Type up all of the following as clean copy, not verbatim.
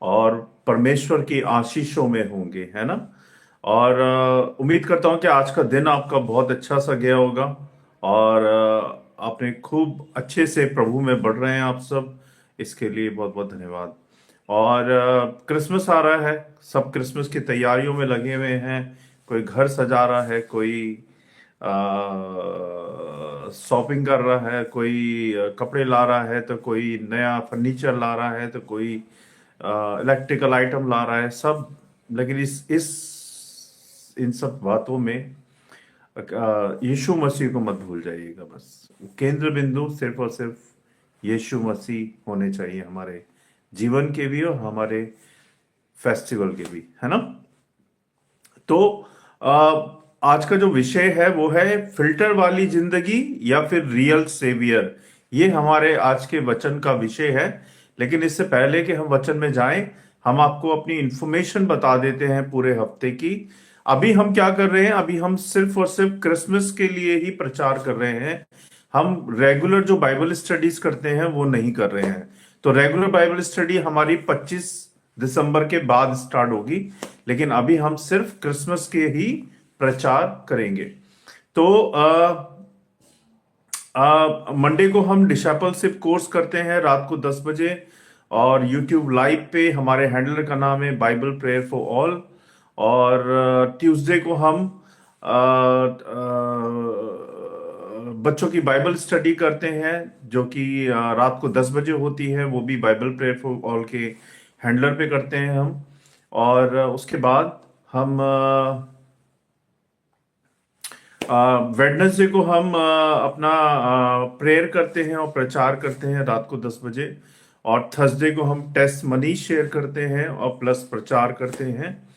और परमेश्वर की आशीषों में होंगे, है ना। और उम्मीद करता हूँ कि आज का दिन आपका बहुत अच्छा सा गया होगा। और आपने खूब अच्छे से प्रभु में बढ़ रहे हैं आप सब। इसके लिए बहुत बहुत धन्यवाद। और क्रिसमस आ रहा है, सब क्रिसमस की तैयारियों में लगे हुए हैं। कोई घर सजा रहा है, कोई शॉपिंग कर रहा है, कोई कपड़े ला रहा है, तो कोई नया फर्नीचर ला रहा है, तो कोई इलेक्ट्रिकल आइटम ला रहा है, सब। लेकिन इस इन सब बातों में यीशु मसीह को मत भूल जाइएगा। बस केंद्र बिंदु सिर्फ और सिर्फ यीशु मसीह होने चाहिए, हमारे जीवन के भी और हमारे फेस्टिवल के भी, है ना। तो आज का जो विषय है वो है फिल्टर वाली जिंदगी या फिर रियल सेवियर। ये हमारे आज के वचन का विषय है। लेकिन इससे पहले कि हम वचन में जाएं, हम आपको अपनी इंफॉर्मेशन बता देते हैं पूरे हफ्ते की। अभी हम क्या कर रहे हैं, अभी हम सिर्फ और सिर्फ क्रिसमस के लिए ही प्रचार कर रहे हैं। हम रेगुलर जो बाइबल स्टडीज करते हैं वो नहीं कर रहे हैं। तो रेगुलर बाइबल स्टडी हमारी 25 दिसंबर के बाद स्टार्ट होगी। लेकिन अभी हम सिर्फ क्रिसमस के ही प्रचार करेंगे। तो मंडे को हम डिसाइपलशिप कोर्स करते हैं रात को 10 बजे। और यूट्यूब लाइव पे हमारे हैंडलर का नाम है बाइबल प्रेयर फॉर ऑल। और ट्यूसडे को हम अ, बच्चों की बाइबल स्टडी करते हैं, जो कि रात को 10 बजे होती है। वो भी बाइबल प्रेयर फॉर ऑल के हैंडलर पे करते हैं हम। और उसके बाद हम वेडनेसडे को हम अपना प्रेयर करते हैं और प्रचार करते हैं रात को 10 बजे। और थर्सडे को हम टेस्ट मनी शेयर करते हैं और प्लस प्रचार करते हैं।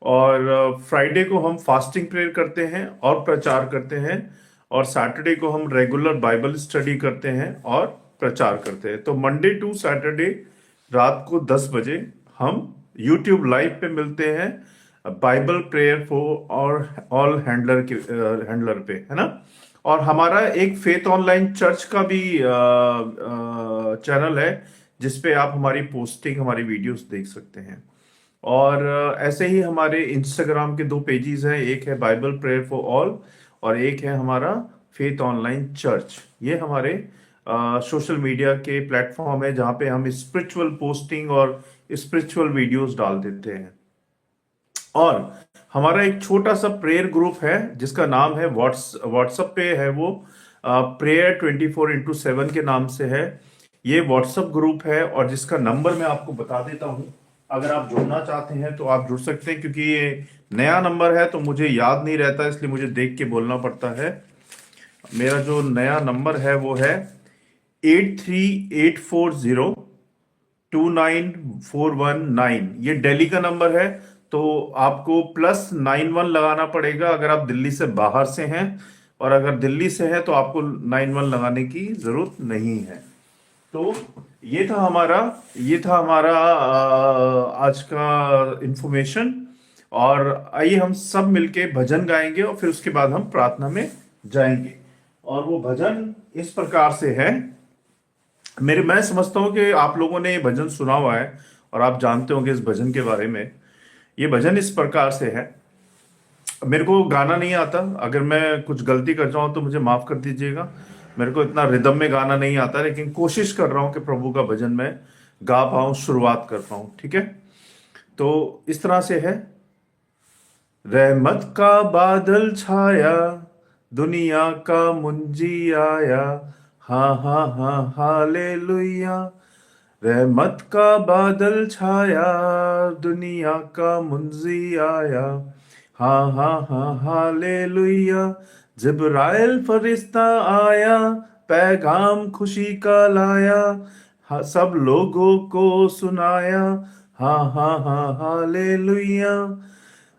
और फ्राइडे को हम फास्टिंग प्रेयर करते हैं और प्रचार करते हैं। और सैटरडे को हम रेगुलर बाइबल स्टडी करते हैं और प्रचार करते हैं। तो मंडे टू सैटरडे रात को 10 बजे हम यूट्यूब लाइव पे मिलते हैं, बाइबल प्रेयर फॉर और ऑल हैंडलर के हैंडलर पे, है ना। और हमारा एक फेथ ऑनलाइन चर्च का भी चैनल है, जिसपे आप हमारी पोस्टिंग, हमारी वीडियोस देख सकते हैं। और ऐसे ही हमारे इंस्टाग्राम के 2 पेजेस हैं, एक है बाइबल प्रेयर फॉर ऑल और एक है हमारा फेथ ऑनलाइन चर्च। ये हमारे सोशल मीडिया के प्लेटफॉर्म है, जहाँ पे हम स्पिरिचुअल पोस्टिंग और स्पिरिचुअल वीडियोस डाल देते हैं। और हमारा एक छोटा सा प्रेयर ग्रुप है जिसका नाम है व्हाट्सएप पे है वो, प्रेयर 24x7 के नाम से है। ये व्हाट्सएप ग्रुप है और जिसका नंबर मैं आपको बता देता हूँ। अगर आप जुड़ना चाहते हैं तो आप जुड़ सकते हैं, क्योंकि ये नया नंबर है तो मुझे याद नहीं रहता, इसलिए मुझे देख के बोलना पड़ता है। मेरा जो नया नंबर है वो है 8384029419। ये दिल्ली का नंबर है। तो आपको +91 लगाना पड़ेगा अगर आप दिल्ली से बाहर से हैं। और अगर दिल्ली से हैं तो आपको 91 लगाने की जरूरत नहीं है। तो ये था हमारा आज का इंफॉर्मेशन। और आइए हम सब मिलके भजन गाएंगे और फिर उसके बाद हम प्रार्थना में जाएंगे। और वो भजन इस प्रकार से है। मैं समझता हूं कि आप लोगों ने ये भजन सुना हुआ है और आप जानते होंगे इस भजन के बारे में। ये भजन इस प्रकार से है। मेरे को गाना नहीं आता, अगर मैं कुछ गलती कर जाऊं तो मुझे माफ कर दीजिएगा। मेरे को इतना रिदम में गाना नहीं आता, लेकिन कोशिश कर रहा हूं कि प्रभु का भजन मैं गा पाऊं, शुरुआत कर पाऊं, ठीक है। तो इस तरह से है। रहमत का बादल छाया, दुनिया का मुंजी आया, हाँ हाँ हाँ हालेलुया। रहमत का बादल छाया, दुनिया का मुंजी आया, हाँ हाँ हाँ हालेलुया। जिब्राइल फरिश्ता आया, पैगाम खुशी का लाया, हाँ सब लोगों को सुनाया, हाँ हाँ हाँ हालेलुया।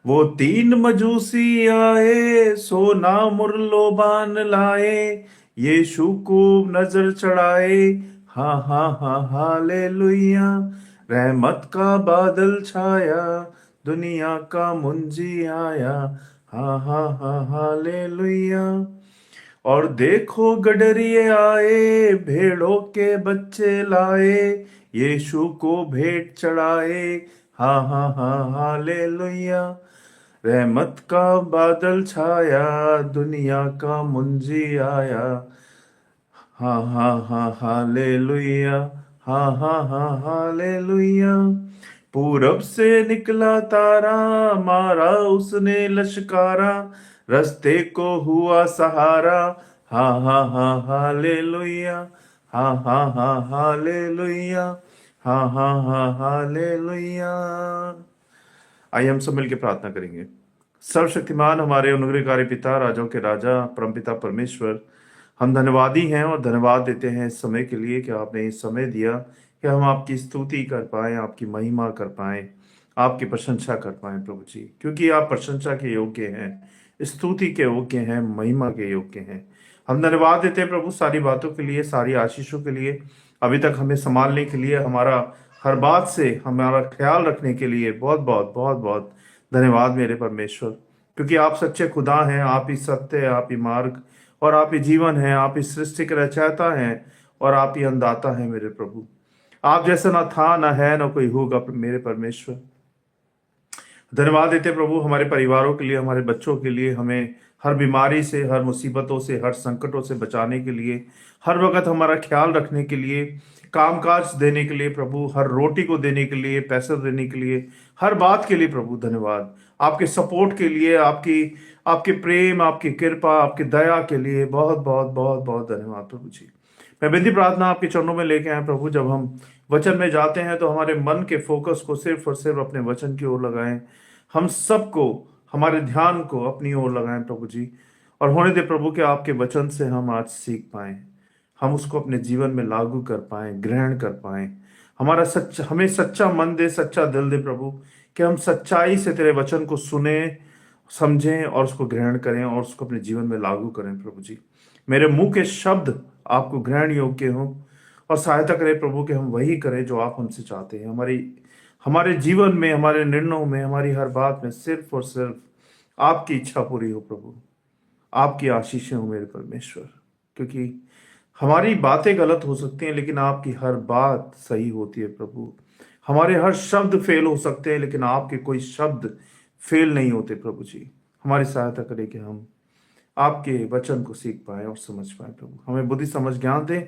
वो 3 मजूसी आए, सोना मुरलोबान लाए, यीशु को नजर चढ़ाए, हाँ हाँ हाँ हालेलुया। रहमत का बादल छाया, दुनिया का मुंजी आया, हाँ हाँ हाँ हालेलुया। और देखो गडरिए आए, भेड़ों के बच्चे लाए, यीशु को भेंट चढ़ाए। हा हा हा हालेलुया। रहमत का बादल छाया, दुनिया का मुंजी आया। हा हा हा हालेलुया। हा हा हा हालेलुया। पूरब से निकला तारा, मारा उसने लश्कारा, रस्ते को हुआ सहारा। हा हा हा हालेलुया। हा हा हा हालेलुया। हा हा हा हालेलुया। आइए हम सब मिलकर प्रार्थना करेंगे। सर्वशक्तिमान हमारे अनुग्रहकारी पिता, राजाओं के राजा, परमपिता परमेश्वर, हम धन्यवादी हैं और धन्यवाद देते हैं इस समय के लिए कि आपने इस समय दिया कि हम आपकी स्तुति कर पाएं, आपकी महिमा कर पाएं, आपकी प्रशंसा कर पाएं प्रभु जी, क्योंकि आप प्रशंसा के योग्य हैं, स्तुति के योग्य हैं, महिमा के योग्य हैं। हम धन्यवाद देते हैं प्रभु सारी बातों के लिए, सारी आशीषों के लिए, अभी तक हमें संभालने के लिए, हमारा हर बात से हमारा ख्याल रखने के लिए बहुत बहुत बहुत बहुत धन्यवाद मेरे परमेश्वर। क्योंकि आप सच्चे खुदा हैं, आप ही सत्य है, आप ही मार्ग और आप ही जीवन है, आप ही सृष्टि के रचयिता हैं और आप ही अन्नदाता हैं मेरे प्रभु। आप जैसा ना था, ना है, ना कोई होगा मेरे परमेश्वर। धन्यवाद देते प्रभु हमारे परिवारों के लिए, हमारे बच्चों के लिए, हमें हर बीमारी से, हर मुसीबतों से, हर संकटों से बचाने के लिए, हर वक्त हमारा ख्याल रखने के लिए, कामकाज देने के लिए प्रभु, हर रोटी को देने के लिए, पैसे देने के लिए, हर बात के लिए प्रभु धन्यवाद। आपके सपोर्ट के लिए, आपकी आपके प्रेम, आपकी कृपा, आपकी दया के लिए बहुत बहुत बहुत बहुत धन्यवाद प्रभु जी। मैं विनती प्रार्थना आपके चरणों में लेके आए प्रभु, जब हम वचन में जाते हैं तो हमारे मन के फोकस को सिर्फ और सिर्फ अपने वचन की ओर लगाएं। हम सबको, हमारे ध्यान को अपनी ओर लगाएं प्रभु जी, और होने दे प्रभु कि आपके वचन से हम आज सीख पाएं, हम उसको अपने जीवन में लागू कर पाएं, ग्रहण कर पाएं। हमें सच्चा मन दे, सच्चा दिल दे प्रभु, कि हम सच्चाई से तेरे वचन को सुने, समझें और उसको ग्रहण करें और उसको अपने जीवन में लागू करें प्रभु जी। मेरे मुंह के शब्द आपको ग्रहण योग्य हों और सहायता करें प्रभु कि हम वही करें जो आप हमसे चाहते हैं। हमारे जीवन में, हमारे निर्णयों में, हमारी हर बात में सिर्फ और सिर्फ आपकी इच्छा पूरी हो प्रभु, आपकी आशीषें हो मेरे परमेश्वर। क्योंकि हमारी बातें गलत हो सकती हैं लेकिन आपकी हर बात सही होती है प्रभु। हमारे हर शब्द फेल हो सकते हैं लेकिन आपके कोई शब्द फेल नहीं होते प्रभु जी। हमारी सहायता करें कि हम आपके वचन को सीख पाए और समझ पाए प्रभु। हमें बुद्धि समझ ज्ञान दें,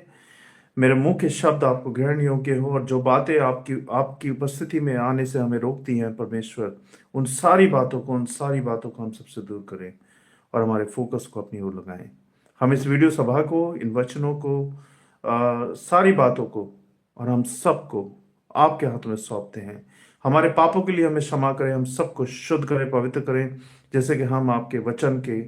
मेरे मुंह के शब्द आपको ग्रहण योग्य हो, और जो बातें आपकी आपकी उपस्थिति में आने से हमें रोकती हैं परमेश्वर, उन सारी बातों को, हम सबसे दूर करें और हमारे फोकस को अपनी ओर लगाएं। हम इस वीडियो सभा को, इन वचनों को, सारी बातों को और हम सबको आपके हाथों में सौंपते हैं। हमारे पापों के लिए हमें क्षमा करें, हम सबको शुद्ध करें, पवित्र करें, जैसे कि हम आपके वचन के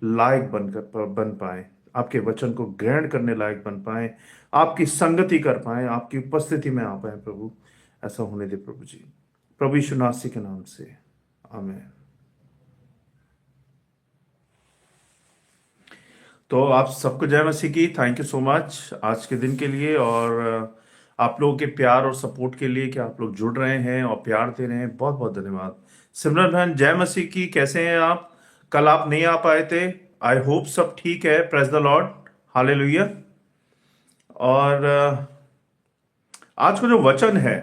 लायक बन पाए, आपके वचन को ग्रहण करने लायक बन पाए, आपकी संगति कर पाए, आपकी उपस्थिति में आ पाए प्रभु। ऐसा होने दे प्रभु जी, प्रभु यीशु नासी के नाम से, आमीन। तो आप सबको जय मसीह की। थैंक यू सो मच आज के दिन के लिए, और आप लोगों के प्यार और सपोर्ट के लिए कि आप लोग जुड़ रहे हैं और प्यार दे रहे हैं, बहुत बहुत धन्यवाद। सिमरन बहन जय मसीह की, कैसे हैं आप? कल आप नहीं आ पाए थे, आई होप सब ठीक है। Praise the Lord, hallelujah. और आज का जो वचन है,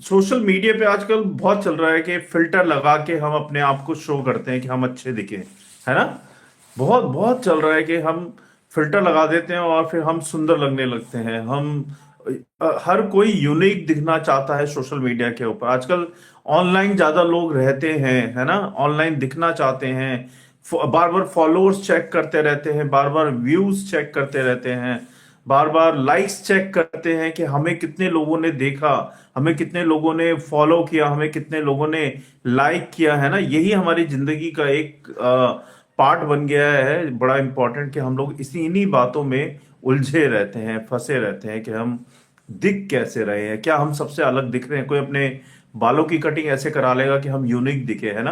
सोशल मीडिया पे आजकल बहुत चल रहा है कि फिल्टर लगा के हम अपने आप को शो करते हैं कि हम अच्छे दिखें, है ना? बहुत बहुत चल रहा है कि हम फिल्टर लगा देते हैं और फिर हम सुंदर लगने लगते हैं। हर कोई यूनिक दिखना चाहता है सोशल मीडिया के ऊपर। आजकल ऑनलाइन ज्यादा लोग रहते हैं, है ना? ऑनलाइन दिखना चाहते हैं, बार बार फॉलोअर्स चेक करते रहते हैं, बार बार व्यूज चेक करते रहते हैं, बार बार लाइक्स चेक करते हैं कि हमें कितने लोगों ने देखा, हमें कितने लोगों ने फॉलो किया, हमें कितने लोगों ने लाइक किया, है ना? यही हमारी जिंदगी का एक पार्ट बन गया है, बड़ा इंपॉर्टेंट, कि हम लोग इन्हीं बातों में उलझे रहते हैं, फंसे रहते हैं कि हम दिख कैसे रहे हैं, क्या हम सबसे अलग दिख रहे हैं। कोई अपने बालों की कटिंग ऐसे करा लेगा कि हम यूनिक दिखे, है ना?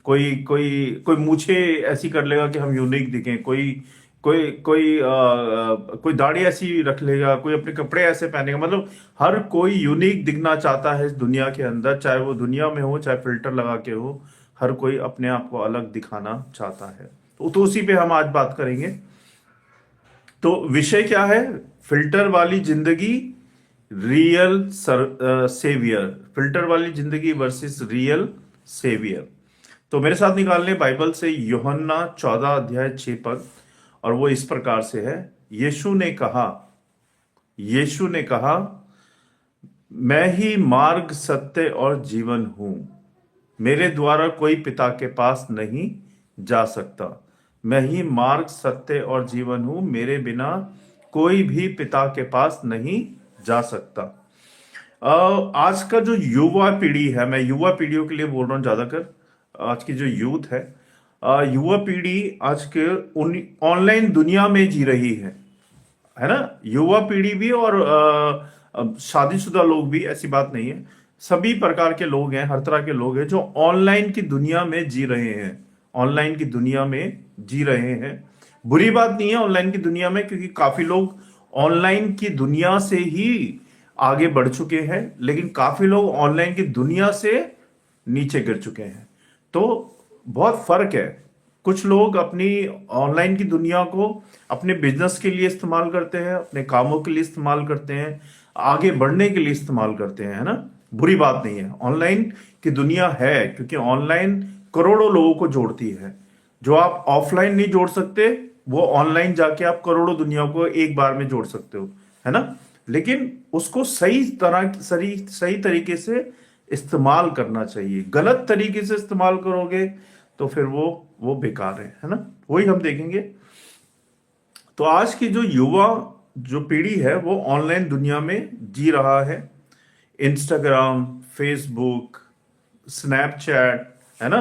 कोई कोई कोई मूछे ऐसी कर लेगा कि हम यूनिक दिखें, कोई कोई कोई कोई दाढ़ी ऐसी रख लेगा, कोई अपने कपड़े ऐसे पहनेगा। मतलब हर कोई यूनिक दिखना चाहता है इस दुनिया के अंदर, चाहे वो दुनिया में हो, चाहे फिल्टर लगा के हो। हर कोई अपने आप को अलग दिखाना चाहता है। तो उसी पे हम आज बात करेंगे। तो विषय क्या है? फिल्टर वाली जिंदगी रियल सेवियर, फिल्टर वाली जिंदगी वर्सेस रियल सेवियर। तो मेरे साथ निकाल लें बाइबल से यूहन्ना 14 अध्याय 6 पद, और वो इस प्रकार से है। यीशु ने कहा, यीशु ने कहा, मैं ही मार्ग सत्य और जीवन हूं, मेरे द्वारा कोई पिता के पास नहीं जा सकता। मैं ही मार्ग सत्य और जीवन हूं, मेरे बिना कोई भी पिता के पास नहीं जा सकता। आज का जो युवा पीढ़ी है, मैं युवा पीढ़ियों के लिए बोल रहा हूँ ज्यादातर, आज की जो यूथ है, युवा पीढ़ी आज के ऑनलाइन दुनिया में जी रही है ना। युवा पीढ़ी भी और शादीशुदा लोग भी, ऐसी बात नहीं है, सभी प्रकार के लोग हैं, हर तरह के लोग हैं जो ऑनलाइन की दुनिया में जी रहे हैं, ऑनलाइन की दुनिया में जी रहे हैं। बुरी बात नहीं है ऑनलाइन की दुनिया में, क्योंकि काफी लोग ऑनलाइन की दुनिया से ही आगे बढ़ चुके हैं, लेकिन काफी लोग ऑनलाइन की दुनिया से नीचे गिर चुके हैं। तो बहुत फर्क है। कुछ लोग अपनी ऑनलाइन की दुनिया को अपने बिजनेस के लिए इस्तेमाल करते हैं, अपने कामों के लिए इस्तेमाल करते हैं, आगे बढ़ने के लिए इस्तेमाल करते हैं, है ना। बुरी बात नहीं है, ऑनलाइन की दुनिया है, क्योंकि ऑनलाइन करोड़ों लोगों को जोड़ती है। जो आप ऑफलाइन नहीं जोड़ सकते, वो ऑनलाइन जाके आप करोड़ों दुनिया को एक बार में जोड़ सकते हो, है ना। लेकिन उसको सही तरीके से इस्तेमाल करना चाहिए। गलत तरीके से इस्तेमाल करोगे तो फिर वो बेकार है ना। वही हम देखेंगे। तो आज की जो युवा जो पीढ़ी है वो ऑनलाइन दुनिया में जी रहा है। इंस्टाग्राम, फेसबुक, स्नैपचैट, है ना,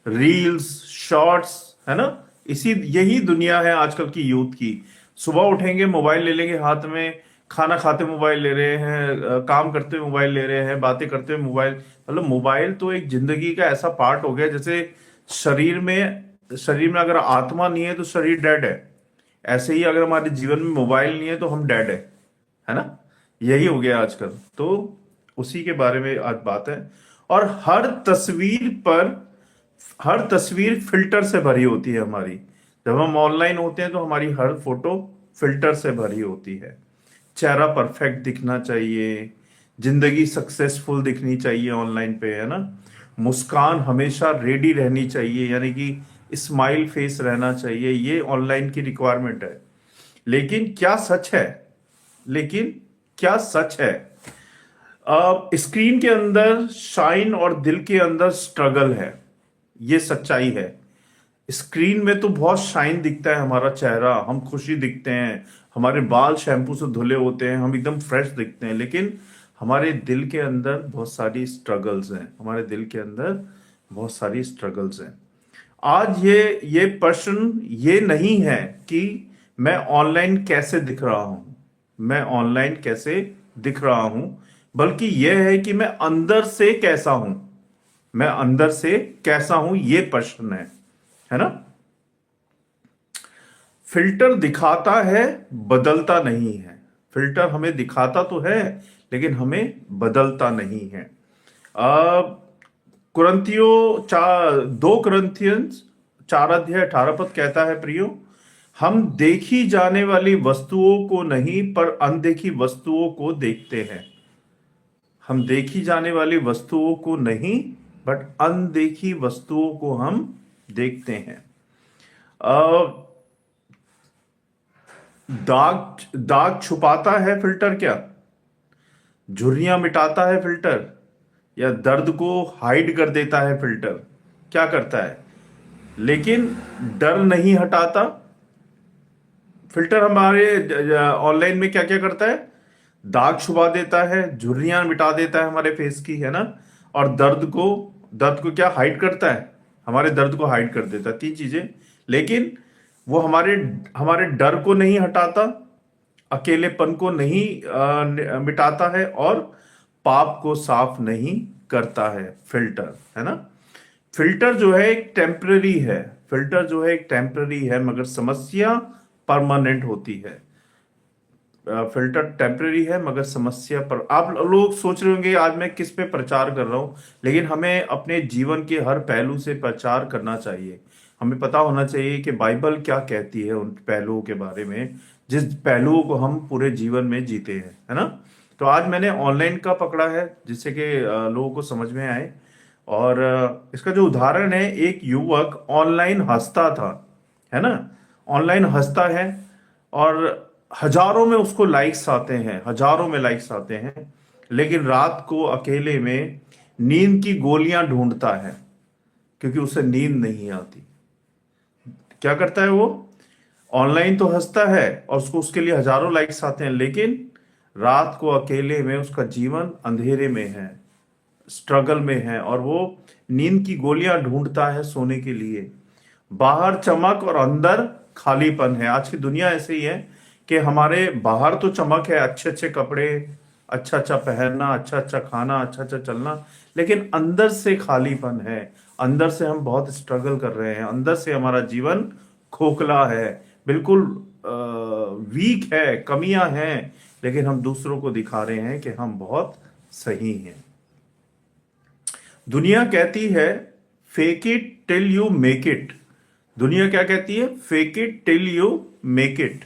रील्स, शॉर्ट्स, है ना, यही दुनिया है आजकल की यूथ की। सुबह उठेंगे मोबाइल ले लेंगे हाथ में, खाना खाते मोबाइल ले रहे हैं, काम करते मोबाइल ले रहे हैं, बातें करते हुए मोबाइल। मतलब मोबाइल तो एक जिंदगी का ऐसा पार्ट हो गया, जैसे शरीर में अगर आत्मा नहीं है तो शरीर डेड है, ऐसे ही अगर हमारे जीवन में मोबाइल नहीं है तो हम डेड है ना। यही हो गया आजकल। तो उसी के बारे में आज बात है। और हर तस्वीर फिल्टर से भरी होती है हमारी। जब हम ऑनलाइन होते हैं तो हमारी हर फोटो फिल्टर से भरी होती है। चेहरा परफेक्ट दिखना चाहिए, जिंदगी सक्सेसफुल दिखनी चाहिए ऑनलाइन पे, है ना। मुस्कान हमेशा रेडी रहनी चाहिए, यानी कि स्माइल फेस रहना चाहिए। ये ऑनलाइन की रिक्वायरमेंट है। लेकिन क्या सच है? लेकिन क्या सच है? स्क्रीन के अंदर शाइन और दिल के अंदर स्ट्रगल है, ये सच्चाई है। स्क्रीन में तो बहुत शाइन दिखता है हमारा चेहरा, हम खुशी दिखते हैं, हमारे बाल शैम्पू से धुले होते हैं, हम एकदम फ्रेश दिखते हैं, लेकिन हमारे दिल के अंदर बहुत सारी स्ट्रगल्स हैं, हमारे दिल के अंदर बहुत सारी स्ट्रगल्स हैं। आज ये प्रश्न ये नहीं है कि मैं ऑनलाइन कैसे दिख रहा हूं, मैं ऑनलाइन कैसे दिख रहा हूं, बल्कि यह है कि मैं अंदर से कैसा हूं, मैं अंदर से कैसा हूं, ये प्रश्न है ना। फिल्टर दिखाता है, बदलता नहीं है। फिल्टर हमें दिखाता तो है, लेकिन हमें बदलता नहीं है। कुरंथियों 2 कुरंथियंस 4 अध्याय 18 पद कहता है, प्रियो, हम देखी जाने वाली वस्तुओं को नहीं पर अनदेखी वस्तुओं को देखते हैं। हम देखी जाने वाली वस्तुओं को नहीं बट अनदेखी वस्तुओं को हम देखते हैं। दाग छुपाता है फिल्टर क्या? झुर्रियां मिटाता है फिल्टर? या दर्द को हाइड कर देता है फिल्टर? क्या करता है? लेकिन डर नहीं हटाता। फिल्टर हमारे ऑनलाइन में क्या क्या करता है? दाग छुपा देता है, झुर्रियां मिटा देता है हमारे फेस की, है ना। और दर्द को क्या हाइड करता है? हमारे दर्द को हाइड कर देता है। 3 चीजें। लेकिन वो हमारे डर को नहीं हटाता, अकेलेपन को नहीं मिटाता है, और पाप को साफ नहीं करता है फिल्टर, है ना। फिल्टर जो है एक टेम्पररी है, फिल्टर जो है एक टेम्पररी है, मगर समस्या परमानेंट होती है। फिल्टर टेम्पररी है मगर समस्या पर। आप लोग सोच रहे होंगे आज मैं किस पे प्रचार कर रहा हूं, लेकिन हमें अपने जीवन के हर पहलू से प्रचार करना चाहिए। हमें पता होना चाहिए कि बाइबल क्या कहती है उन पहलुओं के बारे में, जिस पहलुओं को हम पूरे जीवन में जीते हैं, है ना। तो आज मैंने ऑनलाइन का पकड़ा है जिससे कि लोगों को समझ में आए। और इसका जो उदाहरण है, एक युवक ऑनलाइन हंसता था, है ना, ऑनलाइन हंसता है और हजारों में उसको लाइक्स आते हैं, हजारों में लाइक्स आते हैं, लेकिन रात को अकेले में नींद की गोलियां ढूंढता है क्योंकि उसे नींद नहीं आती। क्या करता है वो? ऑनलाइन तो हंसता है और उसको उसके लिए हजारों लाइक्स आते हैं, लेकिन रात को अकेले में उसका जीवन अंधेरे में है, स्ट्रगल में है, और वो नींद की गोलियां ढूंढता है सोने के लिए। बाहर चमक और अंदर खालीपन है। आज की दुनिया ऐसे ही है कि हमारे बाहर तो चमक है, अच्छे अच्छे कपड़े, अच्छा अच्छा पहनना, अच्छा अच्छा खाना, अच्छा अच्छा चलना, लेकिन अंदर से खालीपन है। अंदर से हम बहुत स्ट्रगल कर रहे हैं, अंदर से हमारा जीवन खोखला है, बिल्कुल वीक है, कमियां हैं, लेकिन हम दूसरों को दिखा रहे हैं कि हम बहुत सही हैं। दुनिया कहती है fake it till you make it. दुनिया क्या कहती है? Fake it till you make it.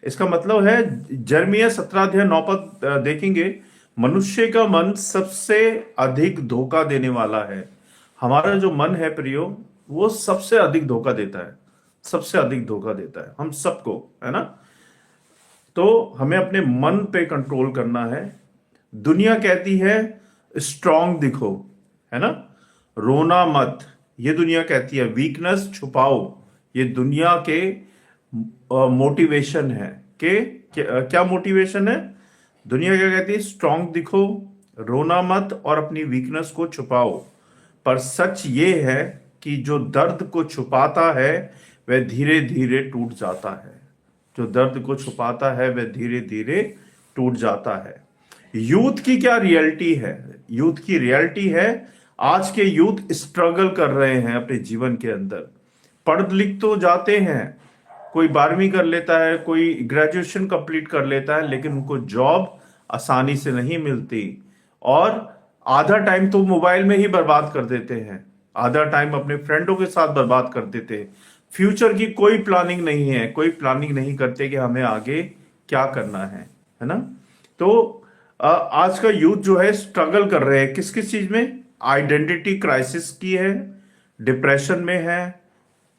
इसका मतलब है, जर्मिया 17 अध्याय 9 पद देखेंगे, मनुष्य का मन सबसे अधिक धोखा देने वाला है। हमारा जो मन है प्रियो, वो सबसे अधिक धोखा देता है, सबसे अधिक धोखा देता है हम सबको, है ना। तो हमें अपने मन पे कंट्रोल करना है। दुनिया कहती है स्ट्रांग दिखो, है ना, रोना मत। ये दुनिया कहती है वीकनेस छुपाओ। ये दुनिया के मोटिवेशन है कि क्या मोटिवेशन है? दुनिया क्या कहती है? स्ट्रांग दिखो, रोना मत और अपनी वीकनेस को छुपाओ। पर सच ये है कि जो दर्द को छुपाता है वह धीरे धीरे टूट जाता है। जो दर्द को छुपाता है वह धीरे धीरे टूट जाता है। यूथ की क्या रियलिटी है? यूथ की रियलिटी है, आज के यूथ स्ट्रगल कर रहे हैं अपने जीवन के अंदर। पढ़ लिख तो जाते हैं, कोई 12वीं कर लेता है, कोई ग्रेजुएशन कंप्लीट कर लेता है, लेकिन उनको जॉब आसानी से नहीं मिलती, और आधा टाइम तो मोबाइल में ही बर्बाद कर देते हैं, आधा टाइम अपने फ्रेंडों के साथ बर्बाद कर देते हैं। फ्यूचर की कोई प्लानिंग नहीं है, कोई प्लानिंग नहीं करते कि हमें आगे क्या करना है ना। तो आज का यूथ जो है स्ट्रगल कर रहे हैं किस किस चीज में? आइडेंटिटी क्राइसिस की है, डिप्रेशन में है,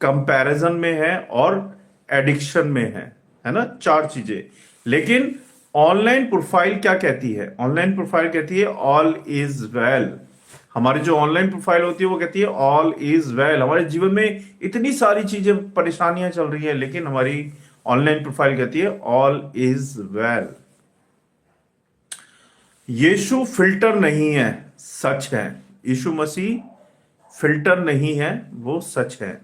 कंपैरिजन में है और एडिक्शन में है ना, चार चीजें। लेकिन ऑनलाइन प्रोफाइल क्या कहती है? ऑनलाइन प्रोफाइल कहती है ऑल इज वेल। हमारी जो ऑनलाइन प्रोफाइल होती है वो कहती है ऑल इज वेल। हमारे जीवन में इतनी सारी चीजें, परेशानियां चल रही है, लेकिन हमारी ऑनलाइन प्रोफाइल कहती है ऑल इज वेल। यीशु फिल्टर नहीं है, सच है। यीशु मसीह फिल्टर नहीं है, वो सच है।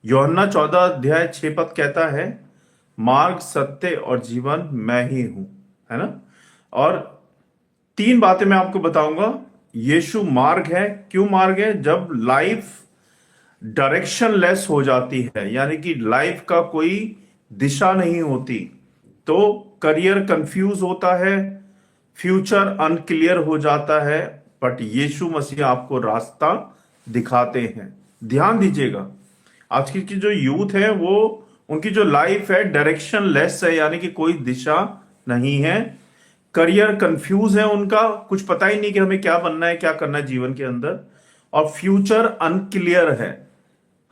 यूहन्ना 14 अध्याय 6 पद कहता है, मार्ग सत्य और जीवन मैं ही हूं, है ना। और तीन बातें मैं आपको बताऊंगा। यीशु मार्ग है। क्यों मार्ग है? जब लाइफ डायरेक्शन लेस हो जाती है, यानी कि लाइफ का कोई दिशा नहीं होती, तो करियर कंफ्यूज होता है, फ्यूचर अनक्लियर हो जाता है, बट यीशु मसीह आपको रास्ता दिखाते हैं। ध्यान दीजिएगा, आज की जो यूथ है वो, उनकी जो लाइफ है डायरेक्शन लेस है, यानी कि कोई दिशा नहीं है। करियर कंफ्यूज है उनका, कुछ पता ही नहीं कि हमें क्या बनना है, क्या करना है जीवन के अंदर। और फ्यूचर अनक्लियर है,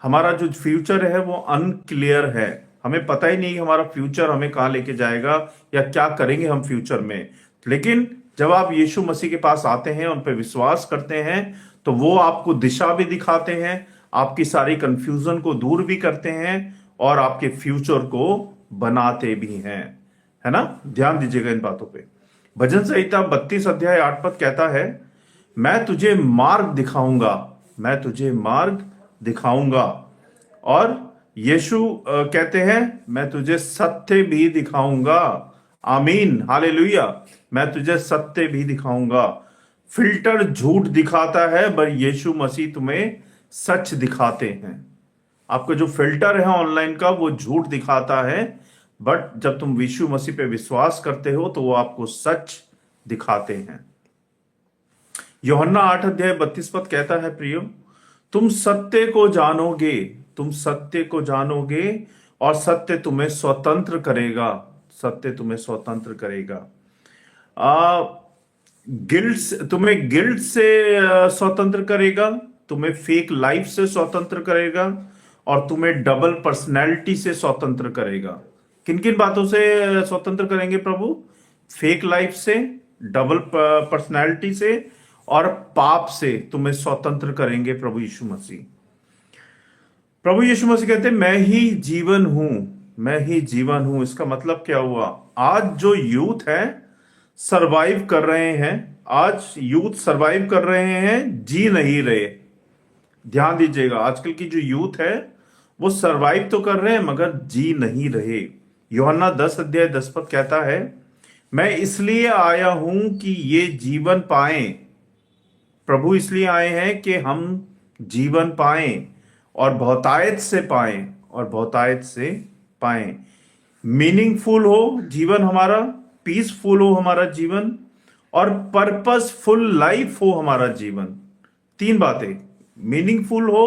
हमारा जो फ्यूचर है वो अनक्लियर है। हमें पता ही नहीं कि हमारा फ्यूचर हमें कहाँ लेके जाएगा या क्या करेंगे हम फ्यूचर में। लेकिन जब आप यीशु मसीह के पास आते हैं, उन पर विश्वास करते हैं, तो वो आपको दिशा भी दिखाते हैं, आपकी सारी कंफ्यूजन को दूर भी करते हैं और आपके फ्यूचर को बनाते भी हैं, है ना। ध्यान दीजिएगा इन बातों पे। भजन संहिता 32 अध्याय 8 पद कहता है, मैं तुझे मार्ग दिखाऊंगा, मैं तुझे मार्ग दिखाऊंगा। और यीशु कहते हैं, मैं तुझे सत्य भी दिखाऊंगा। आमीन, हालेलुया। मैं तुझे सत्य भी दिखाऊंगा। फिल्टर झूठ दिखाता है, पर यीशु मसीह तुम्हें सच दिखाते हैं। आपका जो फिल्टर है ऑनलाइन का, वो झूठ दिखाता है, बट जब तुम यीशु मसीह पे विश्वास करते हो तो वो आपको सच दिखाते हैं। यूहन्ना 8 अध्याय 32 पद कहता है, प्रियो, तुम सत्य को जानोगे, तुम सत्य को जानोगे और सत्य तुम्हें स्वतंत्र करेगा, सत्य तुम्हें स्वतंत्र करेगा। तुम्हें गिल्ट से स्वतंत्र करेगा, तुम्हें फेक लाइफ से स्वतंत्र करेगा, और तुम्हें डबल पर्सनैलिटी से स्वतंत्र करेगा। किन किन बातों से स्वतंत्र करेंगे प्रभु? फेक लाइफ से, डबल पर्सनैलिटी से, और पाप से तुम्हें स्वतंत्र करेंगे प्रभु यीशु मसीह। प्रभु यीशु मसीह कहते हैं मैं ही जीवन हूं, मैं ही जीवन हूं। इसका मतलब क्या हुआ? आज जो यूथ है सरवाइव कर रहे हैं, आज यूथ सरवाइव कर रहे हैं, जी नहीं रहे। ध्यान दीजिएगा, आजकल की जो यूथ है वो सरवाइव तो कर रहे हैं मगर जी नहीं रहे। यूहन्ना 10 अध्याय 10 पद कहता है मैं इसलिए आया हूं कि ये जीवन पाएं। प्रभु इसलिए आए हैं कि हम जीवन पाएं, और बहुतायत से पाएं, और बहुतायत से पाएं। मीनिंगफुल हो जीवन हमारा, पीसफुल हो हमारा जीवन, और पर्पसफुल लाइफ हो हमारा जीवन। तीन बातें, मीनिंगफुल हो,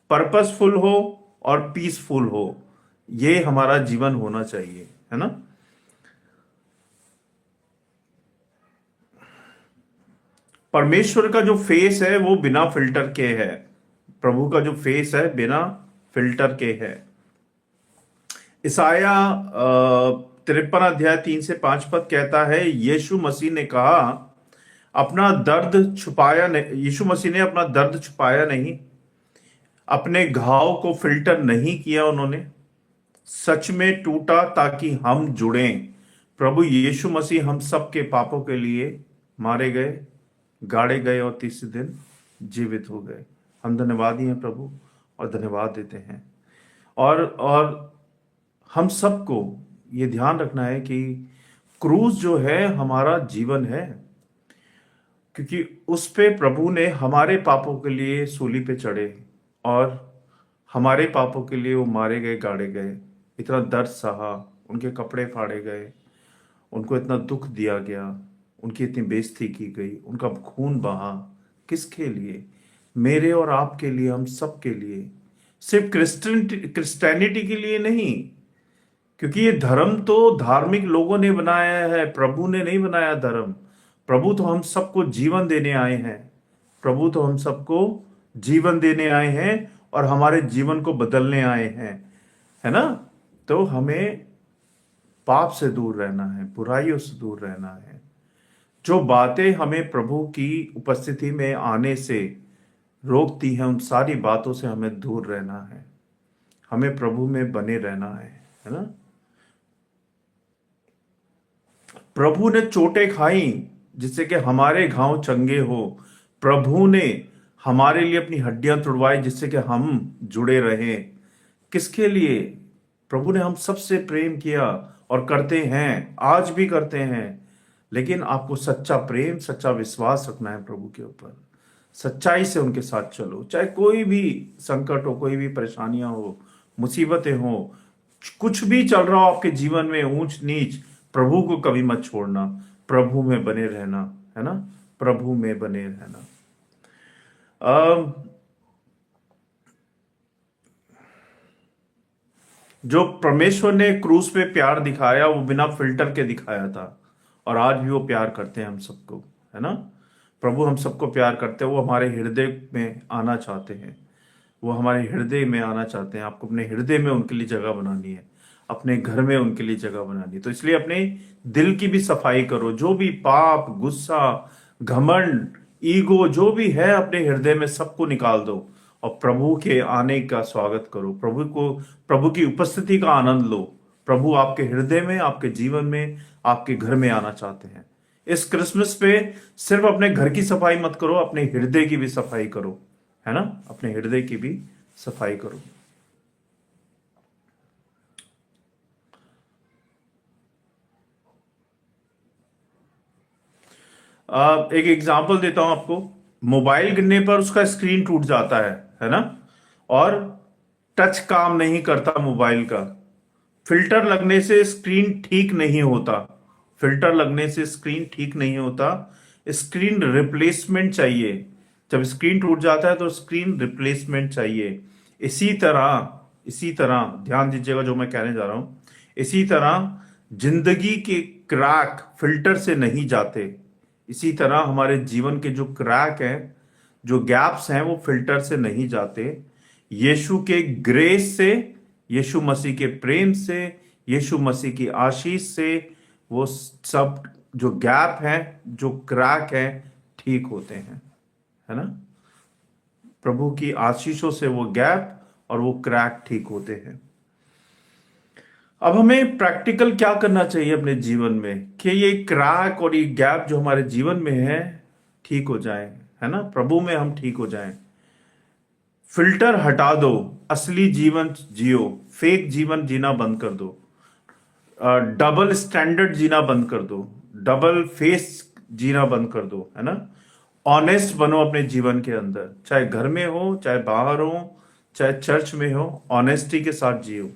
पर्पसफुल हो, और पीसफुल हो। ये हमारा जीवन होना चाहिए, है ना। परमेश्वर का जो फेस है वो बिना फिल्टर के है। प्रभु का जो फेस है बिना फिल्टर के है। ईसाया 53 अध्याय 3 से 5 पद कहता है यीशु मसीह ने कहा अपना दर्द छुपाया नहीं, यीशु मसीह ने अपना दर्द छुपाया नहीं, अपने घाव को फिल्टर नहीं किया उन्होंने, सच में टूटा ताकि हम जुड़ें। प्रभु यीशु मसीह हम सब के पापों के लिए मारे गए, गाड़े गए, और तीसरे दिन जीवित हो गए। हम धन्यवादी हैं प्रभु, और धन्यवाद देते हैं। और हम सबको ये ध्यान रखना है कि क्रूज जो है हमारा जीवन है, क्योंकि उस पे प्रभु ने हमारे पापों के लिए सूली पे चढ़े, और हमारे पापों के लिए वो मारे गए, गाड़े गए, इतना दर्द सहा, उनके कपड़े फाड़े गए, उनको इतना दुख दिया गया, उनकी इतनी बेइज्जती की गई, उनका खून बहा। किसके लिए? मेरे और आपके लिए, हम सब के लिए। सिर्फ क्रिश्चियनिटी के लिए नहीं, क्योंकि ये धर्म तो धार्मिक लोगों ने बनाया है, प्रभु ने नहीं बनाया धर्म। प्रभु तो हम सबको जीवन देने आए हैं, प्रभु तो हम सबको जीवन देने आए हैं, और हमारे जीवन को बदलने आए हैं, है ना। तो हमें पाप से दूर रहना है, बुराइयों से दूर रहना है। जो बातें हमें प्रभु की उपस्थिति में आने से रोकती हैं, उन सारी बातों से हमें दूर रहना है, हमें प्रभु में बने रहना है ना। प्रभु ने चोटें खाई जिससे कि हमारे घाव चंगे हो। प्रभु ने हमारे लिए अपनी हड्डियां तुड़वाई जिससे कि हम जुड़े रहें। किसके लिए? प्रभु ने हम सबसे प्रेम किया, और करते हैं, आज भी करते हैं। लेकिन आपको सच्चा प्रेम, सच्चा विश्वास रखना है प्रभु के ऊपर। सच्चाई से उनके साथ चलो, चाहे कोई भी संकट हो, कोई भी परेशानियां हो, मुसीबतें हो, कुछ भी चल रहा हो आपके जीवन में, ऊंच नीच, प्रभु को कभी मत छोड़ना, प्रभु में बने रहना, है ना, प्रभु में बने रहना। जो परमेश्वर ने क्रूस पे प्यार दिखाया वो बिना फिल्टर के दिखाया था, और आज भी वो प्यार करते हैं हम सबको, है ना। प्रभु हम सबको प्यार करते हैं, वो हमारे हृदय में आना चाहते हैं, वो हमारे हृदय में आना चाहते हैं। आपको अपने हृदय में उनके लिए जगह बनानी है, अपने घर में उनके लिए जगह बनानी है। तो इसलिए अपने दिल की भी सफाई करो, जो भी पाप, गुस्सा, घमंड, ईगो जो भी है अपने हृदय में सबको निकाल दो, और प्रभु के आने का स्वागत करो, प्रभु की उपस्थिति का आनंद लो। प्रभु आपके हृदय में, आपके जीवन में, आपके घर में आना चाहते हैं। इस क्रिसमस पे सिर्फ अपने घर की सफाई मत करो, अपने हृदय की भी सफाई करो, है ना, अपने हृदय की भी सफाई करो। एक एग्जांपल देता हूं आपको। मोबाइल गिरने पर उसका स्क्रीन टूट जाता है ना, और टच काम नहीं करता मोबाइल का। फिल्टर लगने से स्क्रीन ठीक नहीं होता, फिल्टर लगने से स्क्रीन ठीक नहीं होता, स्क्रीन रिप्लेसमेंट चाहिए। जब स्क्रीन टूट जाता है तो स्क्रीन रिप्लेसमेंट चाहिए। इसी तरह ध्यान दीजिएगा जो मैं कहने जा रहा हूं। इसी तरह जिंदगी के क्रैक फिल्टर से नहीं जाते, इसी तरह हमारे जीवन के जो क्रैक हैं, जो गैप्स हैं, वो फिल्टर से नहीं जाते। यीशु के ग्रेस से, यीशु मसीह के प्रेम से, यीशु मसीह की आशीष से वो सब जो गैप है, जो क्रैक है, ठीक होते हैं, है ना। प्रभु की आशीषों से वो गैप और वो क्रैक ठीक होते हैं। अब हमें प्रैक्टिकल क्या करना चाहिए अपने जीवन में कि ये क्रैक और ये गैप जो हमारे जीवन में है ठीक हो जाए, है ना। प्रभु में हम ठीक हो जाएं। फिल्टर हटा दो, असली जीवन जियो, फेक जीवन जीना बंद कर दो, डबल स्टैंडर्ड जीना बंद कर दो, डबल फेस जीना बंद कर दो, है ना। ऑनेस्ट बनो अपने जीवन के अंदर, चाहे घर में हो, चाहे बाहर हो, चाहे चर्च में हो, ऑनेस्टी के साथ जियो।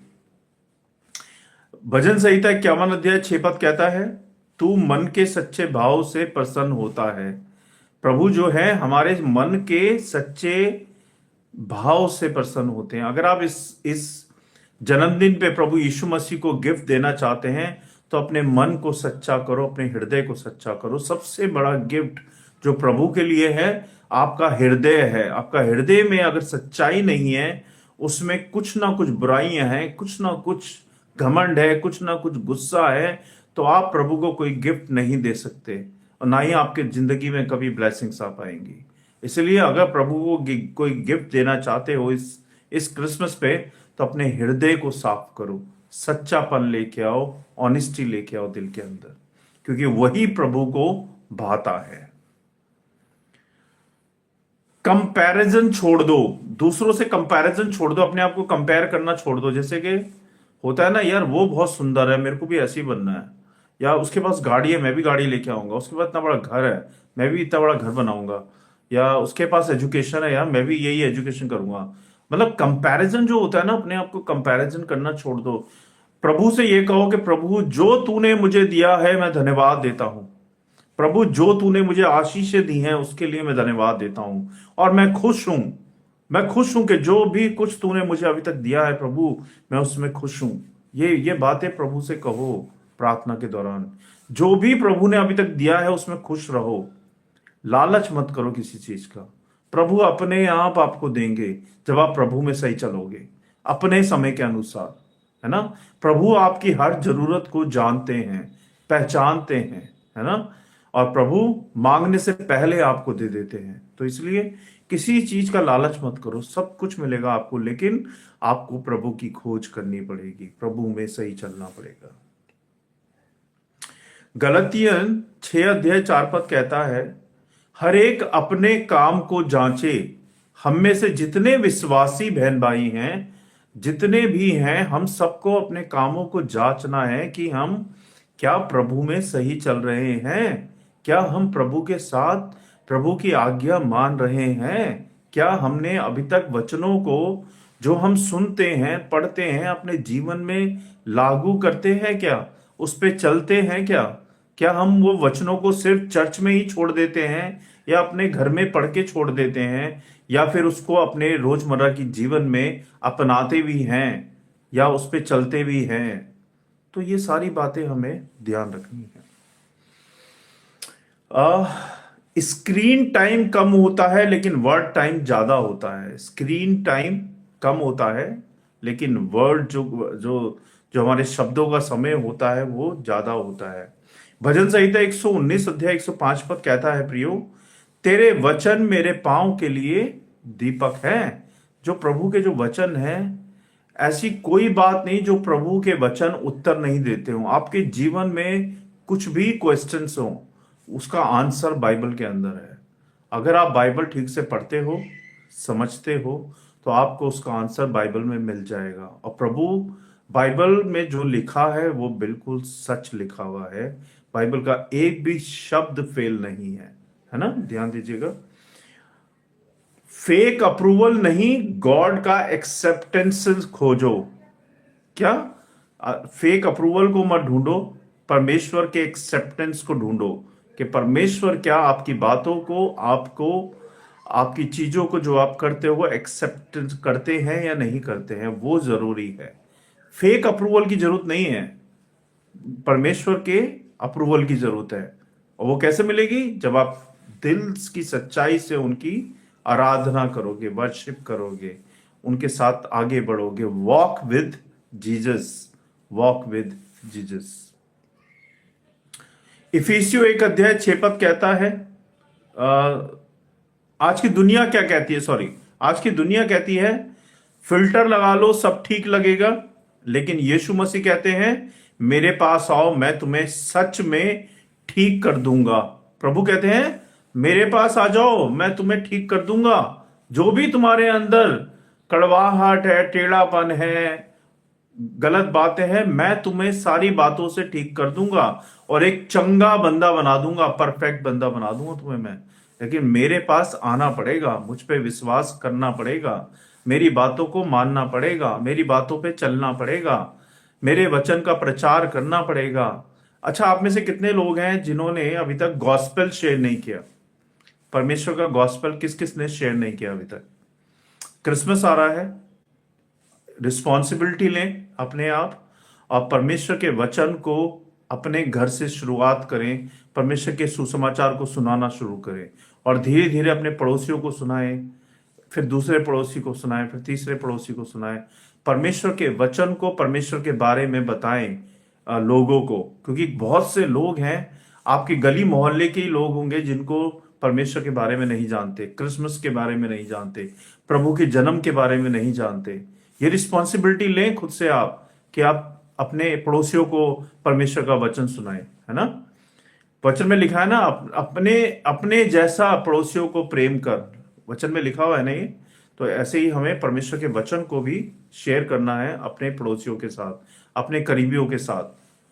भजन संहिता 51 अध्याय 6 पद कहता है, तू मन के सच्चे भाव से प्रसन्न होता है। प्रभु जो है हमारे मन के सच्चे भाव से प्रसन्न होते हैं। अगर आप इस जन्मदिन पे प्रभु यीशु मसीह को गिफ्ट देना चाहते हैं तो अपने मन को सच्चा करो, अपने हृदय को सच्चा करो। सबसे बड़ा गिफ्ट जो प्रभु के लिए है आपका हृदय है। आपका हृदय में अगर सच्चाई नहीं है, उसमें कुछ ना कुछ बुराइयां हैं, कुछ ना कुछ घमंड है, कुछ ना कुछ गुस्सा है, तो आप प्रभु को कोई गिफ्ट नहीं दे सकते और ना ही आपके जिंदगी में कभी ब्लेसिंग्स आ पाएंगी। इसलिए अगर प्रभु को कोई गिफ्ट देना चाहते हो इस क्रिसमस पे, तो अपने हृदय को साफ करो, सच्चापन लेके आओ, ऑनेस्टी लेके आओ दिल के अंदर, क्योंकि वही प्रभु को भाता है। कंपैरिजन छोड़ दो, दूसरों से कंपैरिजन छोड़ दो, अपने आप को कंपेयर करना छोड़ दो। जैसे कि होता है ना, यार वो बहुत सुंदर है, मेरे को भी ऐसे ही बनना है, या उसके पास गाड़ी है, मैं भी गाड़ी लेके आऊंगा, उसके पास इतना बड़ा घर है, मैं भी इतना बड़ा घर बनाऊंगा, या उसके पास एजुकेशन है, यार मैं भी यही एजुकेशन करूंगा। मतलब कंपैरिजन जो होता है ना, अपने आप को कंपैरिजन करना छोड़ दो। प्रभु से ये कहो कि प्रभु जो तूने मुझे दिया है मैं धन्यवाद देता हूं। प्रभु जो तूने मुझे आशीषें दी हैं उसके लिए मैं धन्यवाद देता हूं, और मैं खुश हूं। मैं खुश हूं कि जो भी कुछ तूने मुझे अभी तक दिया है प्रभु, मैं उसमें खुश हूं। ये बातें प्रभु से कहो प्रार्थना के दौरान। जो भी प्रभु ने अभी तक दिया है उसमें खुश रहो, लालच मत करो किसी चीज का। प्रभु अपने आप आपको देंगे जब आप प्रभु में सही चलोगे, अपने समय के अनुसार, है ना। प्रभु आपकी हर जरूरत को जानते हैं, पहचानते हैं, है ना। और प्रभु मांगने से पहले आपको दे देते हैं। तो इसलिए किसी चीज का लालच मत करो, सब कुछ मिलेगा आपको, लेकिन आपको प्रभु की खोज करनी पड़ेगी, प्रभु में सही चलना पड़ेगा। गलतियन 6 अध्याय 4 पद कहता है, हर एक अपने काम को जांचे। हम में से जितने विश्वासी बहन भाई हैं, जितने भी हैं, हम सबको अपने कामों को जांचना है कि हम क्या प्रभु में सही चल रहे हैं, क्या हम प्रभु के साथ प्रभु की आज्ञा मान रहे हैं, क्या हमने अभी तक वचनों को जो हम सुनते हैं, पढ़ते हैं, अपने जीवन में लागू करते हैं, क्या उस पे चलते हैं, क्या हम वो वचनों को सिर्फ चर्च में ही छोड़ देते हैं, या अपने घर में पढ़ के छोड़ देते हैं, या फिर उसको अपने रोजमर्रा की जीवन में अपनाते भी हैं, या उस पे चलते भी हैं। तो ये सारी बातें हमें ध्यान रखनी है। स्क्रीन टाइम कम होता है लेकिन वर्ड टाइम ज्यादा होता है। स्क्रीन टाइम कम होता है लेकिन वर्ड जो जो जो हमारे शब्दों का समय होता है वो ज्यादा होता है। भजन संहिता 119 अध्याय 105 पद कहता है, प्रियो तेरे वचन मेरे पांव के लिए दीपक है। जो प्रभु के जो वचन है, ऐसी कोई बात नहीं जो प्रभु के वचन उत्तर नहीं देते हो। आपके जीवन में कुछ भी क्वेश्चंस हो, उसका आंसर बाइबल के अंदर है। अगर आप बाइबल ठीक से पढ़ते हो, समझते हो, तो आपको उसका आंसर बाइबल में मिल जाएगा। और प्रभु बाइबल में जो लिखा है वो बिल्कुल सच लिखा हुआ है। बाइबल का एक भी शब्द फेल नहीं है ना। ध्यान दीजिएगा, फेक अप्रूवल नहीं, गॉड का एक्सेप्टेंस खोजो। क्या फेक अप्रूवल को मत ढूंढो, परमेश्वर के एक्सेप्टेंस को ढूंढो कि परमेश्वर क्या आपकी बातों को, आपको, आपकी चीजों को जो आप करते हो एक्सेप्ट करते हैं या नहीं करते हैं, वो जरूरी है। फेक अप्रूवल की जरूरत नहीं है, परमेश्वर के अप्रूवल की जरूरत है। और वो कैसे मिलेगी? जब आप दिल की सच्चाई से उनकी आराधना करोगे, वर्शिप करोगे, उनके साथ आगे बढ़ोगे। Walk with Jesus, walk with Jesus. इफिसियो 1 अध्याय 6 पद कहता है, आज की दुनिया क्या कहती है, सॉरी, आज की दुनिया कहती है फिल्टर लगा लो सब ठीक लगेगा, लेकिन यीशु मसीह कहते हैं मेरे पास आओ, मैं तुम्हें सच में ठीक कर दूंगा। प्रभु कहते हैं मेरे पास आ जाओ, मैं तुम्हें ठीक कर दूंगा। जो भी तुम्हारे अंदर कड़वाहट है, टेढ़ापन है, गलत बातें हैं, मैं तुम्हें सारी बातों से ठीक कर दूंगा और एक चंगा बंदा बना दूंगा, परफेक्ट बंदा बना दूंगा तुम्हें मैं। लेकिन मेरे पास आना पड़ेगा, मुझ पे विश्वास करना पड़ेगा, मेरी बातों को मानना पड़ेगा, मेरी बातों पे चलना पड़ेगा, मेरे वचन का प्रचार करना पड़ेगा। अच्छा, आप में से कितने लोग हैं जिन्होंने अभी तक गॉस्पेल शेयर नहीं किया? परमेश्वर का गॉस्पेल किस किस ने शेयर नहीं किया अभी तक? क्रिसमस आ रहा है, रिस्पॉन्सिबिलिटी लें अपने आप और परमेश्वर के वचन को अपने घर से शुरुआत करें। परमेश्वर के सुसमाचार को सुनाना शुरू करें और धीरे धीरे अपने पड़ोसियों को सुनाएं, फिर दूसरे पड़ोसी को सुनाएं, फिर तीसरे पड़ोसी को सुनाएं। परमेश्वर के वचन को, परमेश्वर के बारे में बताएं लोगों को, क्योंकि बहुत से लोग हैं आपकी गली मोहल्ले के ही लोग होंगे जिनको परमेश्वर के बारे में नहीं जानते, क्रिसमस के बारे में नहीं जानते, प्रभु के जन्म के बारे में नहीं जानते। ये रिस्पॉन्सिबिलिटी लें खुद से आप कि आप अपने पड़ोसियों को परमेश्वर का वचन सुनाएं, है ना। वचन में लिखा है ना, अपने अपने जैसा पड़ोसियों को प्रेम कर, वचन में लिखा हुआ है नहीं। तो ऐसे ही हमें परमेश्वर के वचन को भी शेयर करना है अपने पड़ोसियों के साथ, अपने करीबियों के साथ,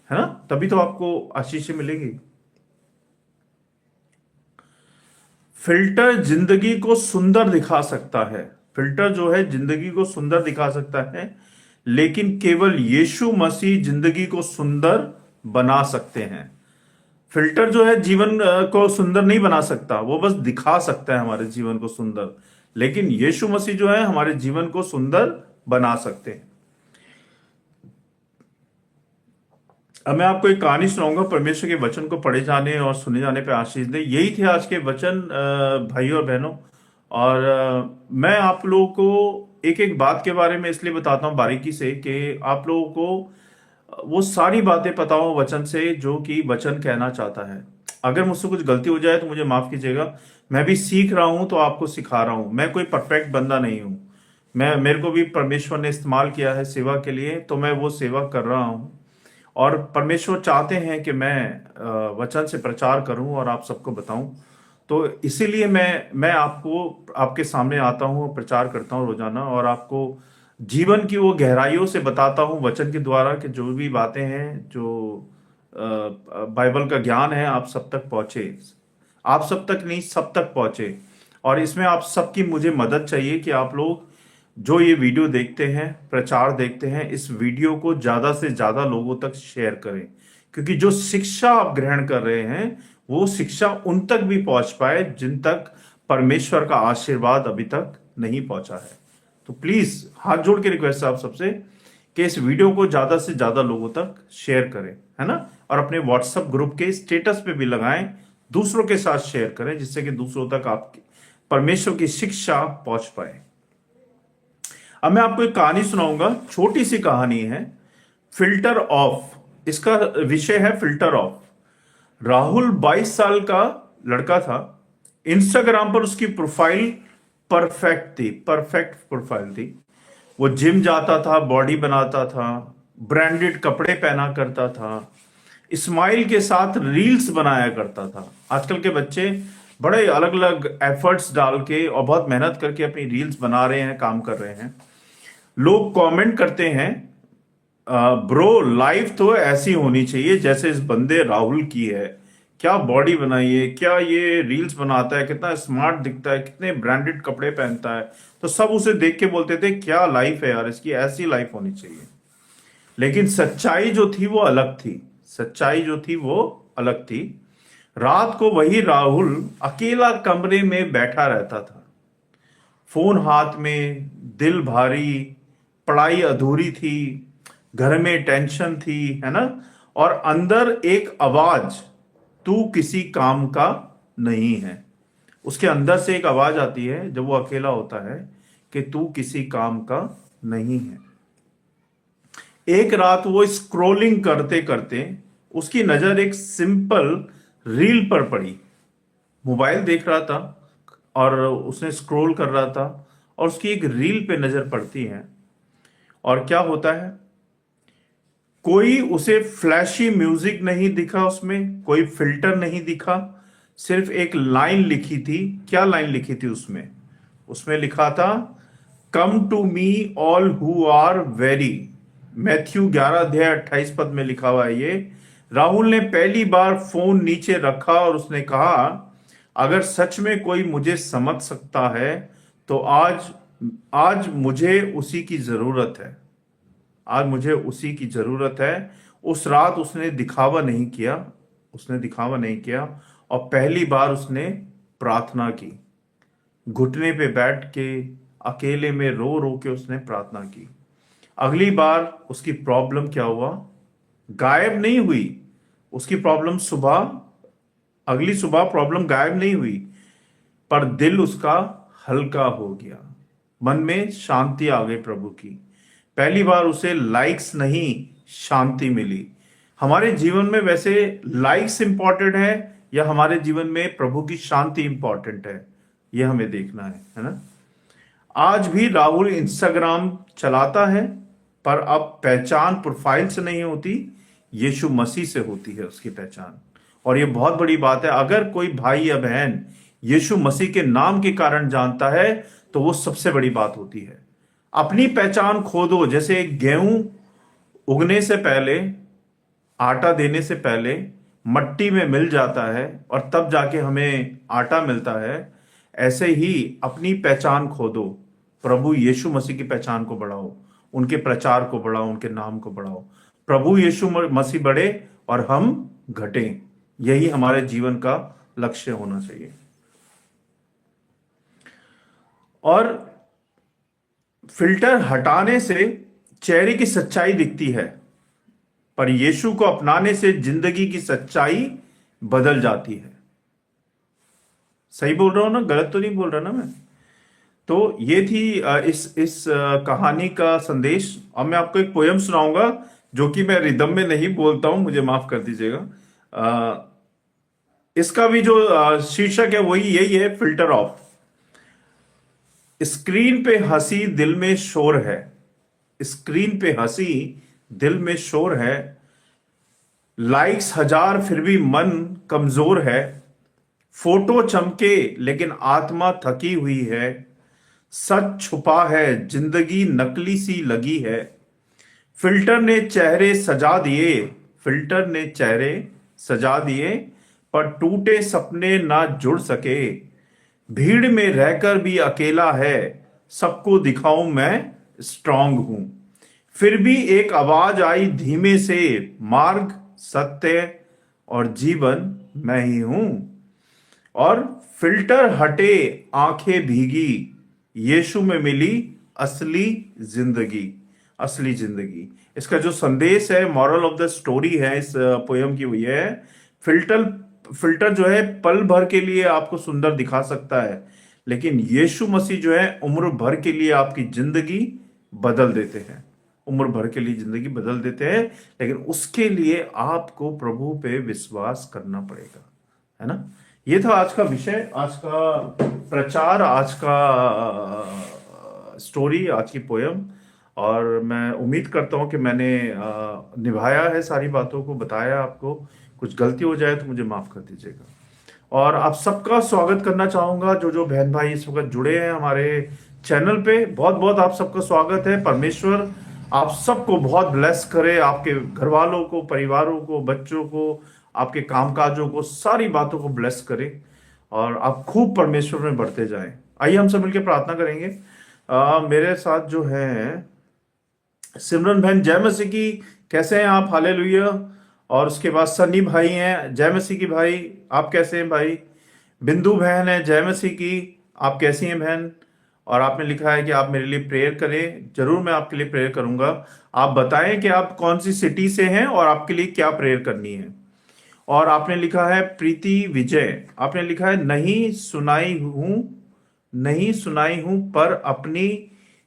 है ना, तभी तो आपको आशीष मिलेगी। फिल्टर जिंदगी को सुंदर दिखा सकता है, फिल्टर जो है जिंदगी को सुंदर दिखा सकता है, लेकिन केवल यीशु मसीह जिंदगी को सुंदर बना सकते हैं। फिल्टर जो है जीवन को सुंदर नहीं बना सकता, वो बस दिखा सकता है हमारे जीवन को सुंदर, लेकिन यीशु मसीह जो है हमारे जीवन को सुंदर बना सकते हैं। अब मैं आपको एक कहानी सुनाऊंगा, परमेश्वर के वचन को पढ़े जाने और सुने जाने पे आशीष दे। यही थे आज के वचन भाइयों और बहनों। और मैं आप लोगों को एक एक बात के बारे में इसलिए बताता हूँ बारीकी से कि आप लोगों को वो सारी बातें पता हो वचन से जो कि वचन कहना चाहता है। अगर मुझसे कुछ गलती हो जाए तो मुझे माफ कीजिएगा, मैं भी सीख रहा हूं तो आपको सिखा रहा हूं। मैं कोई परफेक्ट बंदा नहीं हूं, मेरे को भी परमेश्वर ने इस्तेमाल किया है सेवा के लिए, तो मैं वो सेवा कर रहा हूं। और परमेश्वर चाहते हैं कि मैं वचन से प्रचार करूं और आप सबको बताऊं। तो इसीलिए मैं आपको आपके सामने आता हूं, प्रचार करता हूं रोजाना, और आपको जीवन की वो गहराइयों से बताता हूं वचन के द्वारा कि जो भी बातें हैं, जो बाइबल का ज्ञान है, आप सब तक पहुंचे। आप सब तक नहीं, सब तक पहुंचे। और इसमें आप सबकी मुझे मदद चाहिए कि आप लोग जो ये वीडियो देखते हैं, प्रचार देखते हैं, इस वीडियो को ज्यादा से ज्यादा लोगों तक शेयर करें, क्योंकि जो शिक्षा आप ग्रहण कर रहे हैं वो शिक्षा उन तक भी पहुंच पाए जिन तक परमेश्वर का आशीर्वाद अभी तक नहीं पहुंचा है। तो प्लीज हाथ जोड़ के रिक्वेस्ट है आप सबसे कि इस वीडियो को ज्यादा से ज्यादा लोगों तक शेयर करें, है ना। और अपने व्हाट्सएप ग्रुप के स्टेटस पे भी लगाएं, दूसरों के साथ शेयर करें, जिससे कि दूसरों तक आपकी परमेश्वर की शिक्षा पहुंच पाए। अब मैं आपको एक कहानी सुनाऊंगा, छोटी सी कहानी है, फिल्टर ऑफ। इसका विषय है फिल्टर ऑफ। राहुल 22 साल का लड़का था। इंस्टाग्राम पर उसकी प्रोफाइल परफेक्ट थी, परफेक्ट प्रोफाइल थी। वो जिम जाता था, बॉडी बनाता था, ब्रांडेड कपड़े पहना करता था, स्माइल के साथ रील्स बनाया करता था। आजकल के बच्चे बड़े अलग अलग एफर्ट्स डाल के और बहुत मेहनत करके अपनी रील्स बना रहे हैं, काम कर रहे हैं। लोग कमेंट करते हैं, ब्रो लाइफ तो ऐसी होनी चाहिए जैसे इस बंदे राहुल की है, क्या बॉडी बनाई है, क्या ये रील्स बनाता है, कितना स्मार्ट दिखता है, कितने ब्रांडेड कपड़े पहनता है। तो सब उसे देख के बोलते थे क्या लाइफ है यार इसकी, ऐसी लाइफ होनी चाहिए। लेकिन सच्चाई जो थी वो अलग थी, सच्चाई जो थी वो अलग थी। रात को वही राहुल अकेला कमरे में बैठा रहता था, फोन हाथ में, दिल भारी, पढ़ाई अधूरी थी, घर में टेंशन थी, है ना। और अंदर एक आवाज तू किसी काम का नहीं है। उसके अंदर से एक आवाज आती है जब वो अकेला होता है कि तू किसी काम का नहीं है। एक रात वो स्क्रोलिंग करते करते उसकी नजर एक सिंपल रील पर पड़ी। मोबाइल देख रहा था और उसने स्क्रॉल कर रहा था और उसकी एक रील पे नजर पड़ती है। और क्या होता है, कोई उसे फ्लैशी म्यूजिक नहीं दिखा, उसमें कोई फिल्टर नहीं दिखा, सिर्फ एक लाइन लिखी थी। क्या लाइन लिखी थी उसमें? उसमें लिखा था, come to me all who are weary. Matthew 11 अध्याय 28 पद में लिखा हुआ है ये। राहुल ने पहली बार फोन नीचे रखा और उसने कहा, अगर सच में कोई मुझे समझ सकता है तो आज आज मुझे उसी की जरूरत है। आज मुझे उसी की जरूरत है। उस रात उसने दिखावा नहीं किया। उसने दिखावा नहीं किया और पहली बार उसने प्रार्थना की। घुटने पे बैठ के अकेले में रो रो के उसने प्रार्थना की। अगली बार उसकी प्रॉब्लम क्या हुआ? गायब नहीं हुई। उसकी प्रॉब्लम सुबह, अगली सुबह प्रॉब्लम गायब नहीं हुई, पर दिल उसका हल्का हो गया। मन में शांति आ गई प्रभु की। पहली बार उसे लाइक्स नहीं, शांति मिली। हमारे जीवन में वैसे लाइक्स इंपॉर्टेंट है या हमारे जीवन में प्रभु की शांति इंपॉर्टेंट है? यह हमें देखना है ना। आज भी राहुल इंस्टाग्राम चलाता है, पर अब पहचान प्रोफाइल से नहीं होती, यीशु मसीह से होती है उसकी पहचान। और ये बहुत बड़ी बात है। अगर कोई भाई या बहन यीशु मसीह के नाम के कारण जानता है तो वो सबसे बड़ी बात होती है। अपनी पहचान खो दो। जैसे गेहूं उगने से पहले, आटा देने से पहले मट्टी में मिल जाता है और तब जाके हमें आटा मिलता है, ऐसे ही अपनी पहचान खो दो। प्रभु यीशु मसीह की पहचान को बढ़ाओ, उनके प्रचार को बढ़ाओ, उनके नाम को बढ़ाओ। प्रभु यीशु मसीह बढ़े और हम घटें। यही हमारे जीवन का लक्ष्य होना चाहिए। और फिल्टर हटाने से चेहरे की सच्चाई दिखती है, पर यीशु को अपनाने से जिंदगी की सच्चाई बदल जाती है। सही बोल रहा हूं ना? गलत तो नहीं बोल रहा ना मैं? तो ये थी इस कहानी का संदेश। अब मैं आपको एक पोयम सुनाऊंगा जो कि मैं रिदम में नहीं बोलता हूं, मुझे माफ कर दीजिएगा। इसका भी जो शीर्षक है वही यही है, फिल्टर ऑफ। स्क्रीन पे हंसी दिल में शोर है। स्क्रीन पे हंसी दिल में शोर है। लाइक्स हजार फिर भी मन कमजोर है। फोटो चमके लेकिन आत्मा थकी हुई है। सच छुपा है, जिंदगी नकली सी लगी है। फिल्टर ने चेहरे सजा दिए, फिल्टर ने चेहरे सजा दिए, पर टूटे सपने ना जुड़ सके। भीड़ में रहकर भी अकेला है, सबको दिखाऊं मैं स्ट्रांग हूं। फिर भी एक आवाज आई धीमे से, मार्ग सत्य और जीवन मैं ही हूं। और फिल्टर हटे, आंखें भीगी, यीशु में मिली असली जिंदगी। असली जिंदगी। इसका जो संदेश है, मॉरल ऑफ द स्टोरी है इस पोयम की, हुई है फिल्टर फिल्टर जो है पल भर के लिए आपको सुंदर दिखा सकता है, लेकिन यीशु मसीह जो है उम्र भर के लिए आपकी जिंदगी बदल देते हैं। उम्र भर के लिए जिंदगी बदल देते हैं, लेकिन उसके लिए आपको प्रभु पे विश्वास करना पड़ेगा, है ना। ये था आज का विषय, आज का प्रचार, आज का स्टोरी, आज की पोयम। और मैं उम्मीद करता हूं कि मैंने निभाया है, सारी बातों को बताया आपको। कुछ गलती हो जाए तो मुझे माफ कर दीजिएगा। और आप सबका स्वागत करना चाहूंगा, जो जो बहन भाई इस वक्त जुड़े हैं हमारे चैनल पे, बहुत बहुत आप सबका स्वागत है। परमेश्वर आप सबको बहुत ब्लेस करे, आपके घर वालों को, परिवारों को, बच्चों को, आपके कामकाजों को, सारी बातों को ब्लेस करे और आप खूब परमेश्वर में बढ़ते जाएं। आइए हम सब मिलकर प्रार्थना करेंगे। मेरे साथ जो है सिमरन बहन, जय मसीह की, कैसे हैं आप? हालेलुया। और उसके बाद सन्नी भाई हैं, जय मसीह की भाई, आप कैसे हैं भाई? बिंदु बहन है, जय मसीह की, आप कैसी हैं बहन? और आपने लिखा है कि आप मेरे लिए प्रेयर करें। जरूर मैं आपके लिए प्रेयर करूंगा। आप बताएं कि आप कौन सी सिटी से हैं और आपके लिए क्या प्रेयर करनी है। और आपने लिखा है प्रीति विजय, आपने लिखा है नहीं सुनाई हूं पर अपनी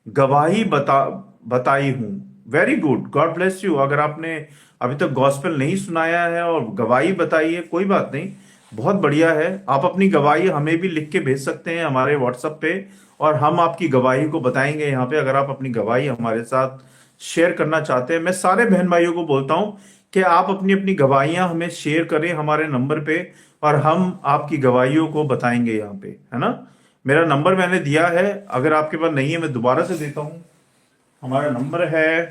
गवाही बताई हूं। Very good, God bless you. अगर आपने अभी तक गॉस्पेल नहीं सुनाया है और गवाही बताई है, कोई बात नहीं, बहुत बढ़िया है। आप अपनी गवाही हमें भी लिख के भेज सकते हैं हमारे व्हाट्सएप पे, और हम आपकी गवाही को बताएंगे यहाँ पे। अगर आप अपनी गवाही हमारे साथ शेयर करना चाहते हैं, मैं सारे बहन भाइयों को बोलता हूं कि आप अपनी अपनी गवाहियां हमें शेयर करें हमारे नंबर पे, और हम आपकी गवाहियों को बताएंगे यहाँ पे, है ना। मेरा नंबर मैंने दिया है, अगर आपके पास नहीं है मैं दोबारा से देता हूं। हमारा नंबर है,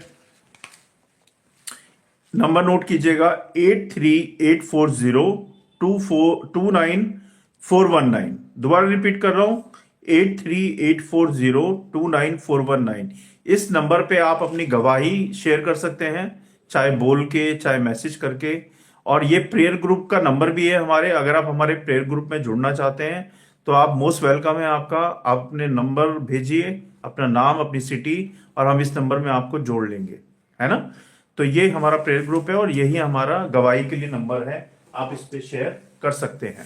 नंबर नोट कीजिएगा, 8384029419। दोबारा रिपीट कर रहा हूं, 8384029419। इस नंबर पे आप अपनी गवाही शेयर कर सकते हैं, चाहे बोल के चाहे मैसेज करके। और ये प्रेयर ग्रुप का नंबर भी है हमारे, अगर आप हमारे प्रेयर ग्रुप में जुड़ना चाहते हैं तो आप मोस्ट वेलकम है आपका। आप अपने नंबर भेजिए, अपना नाम, अपनी सिटी, और हम इस नंबर में आपको जोड़ लेंगे, है ना। तो ये हमारा प्रेयर ग्रुप है और यही हमारा गवाही के लिए नंबर है, आप इस पे शेयर कर सकते हैं।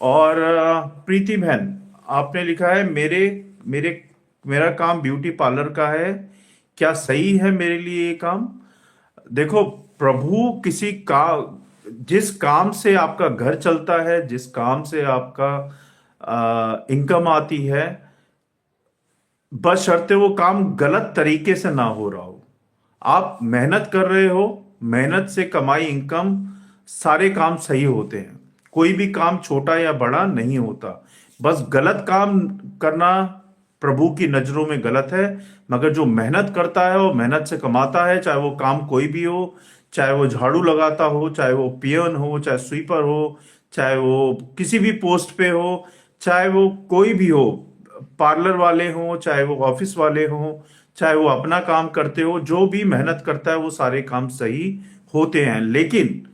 और प्रीति बहन, आपने लिखा है मेरे मेरे मेरा काम ब्यूटी पार्लर का है, क्या सही है मेरे लिए ये काम? देखो, प्रभु किसी का, जिस काम से आपका घर चलता है, जिस काम से आपका इनकम आती है, बशर्ते वो काम गलत तरीके से ना हो रहा हो। आप मेहनत कर रहे हो, मेहनत से कमाई इनकम, सारे काम सही होते हैं। कोई भी काम छोटा या बड़ा नहीं होता। बस गलत काम करना प्रभु की नजरों में गलत है। मगर जो मेहनत करता है, वो मेहनत से कमाता है, चाहे वो काम कोई भी हो, चाहे वो झाड़ू लगाता हो, चाहे वो पियन हो, चाहे स्वीपर हो, चाहे वो किसी भी पोस्ट पे हो, चाहे वो कोई भी हो, पार्लर वाले हों, चाहे वो ऑफिस वाले हों, चाहे वो अपना काम करते हो, जो भी मेहनत करता है वो सारे काम सही होते हैं। लेकिन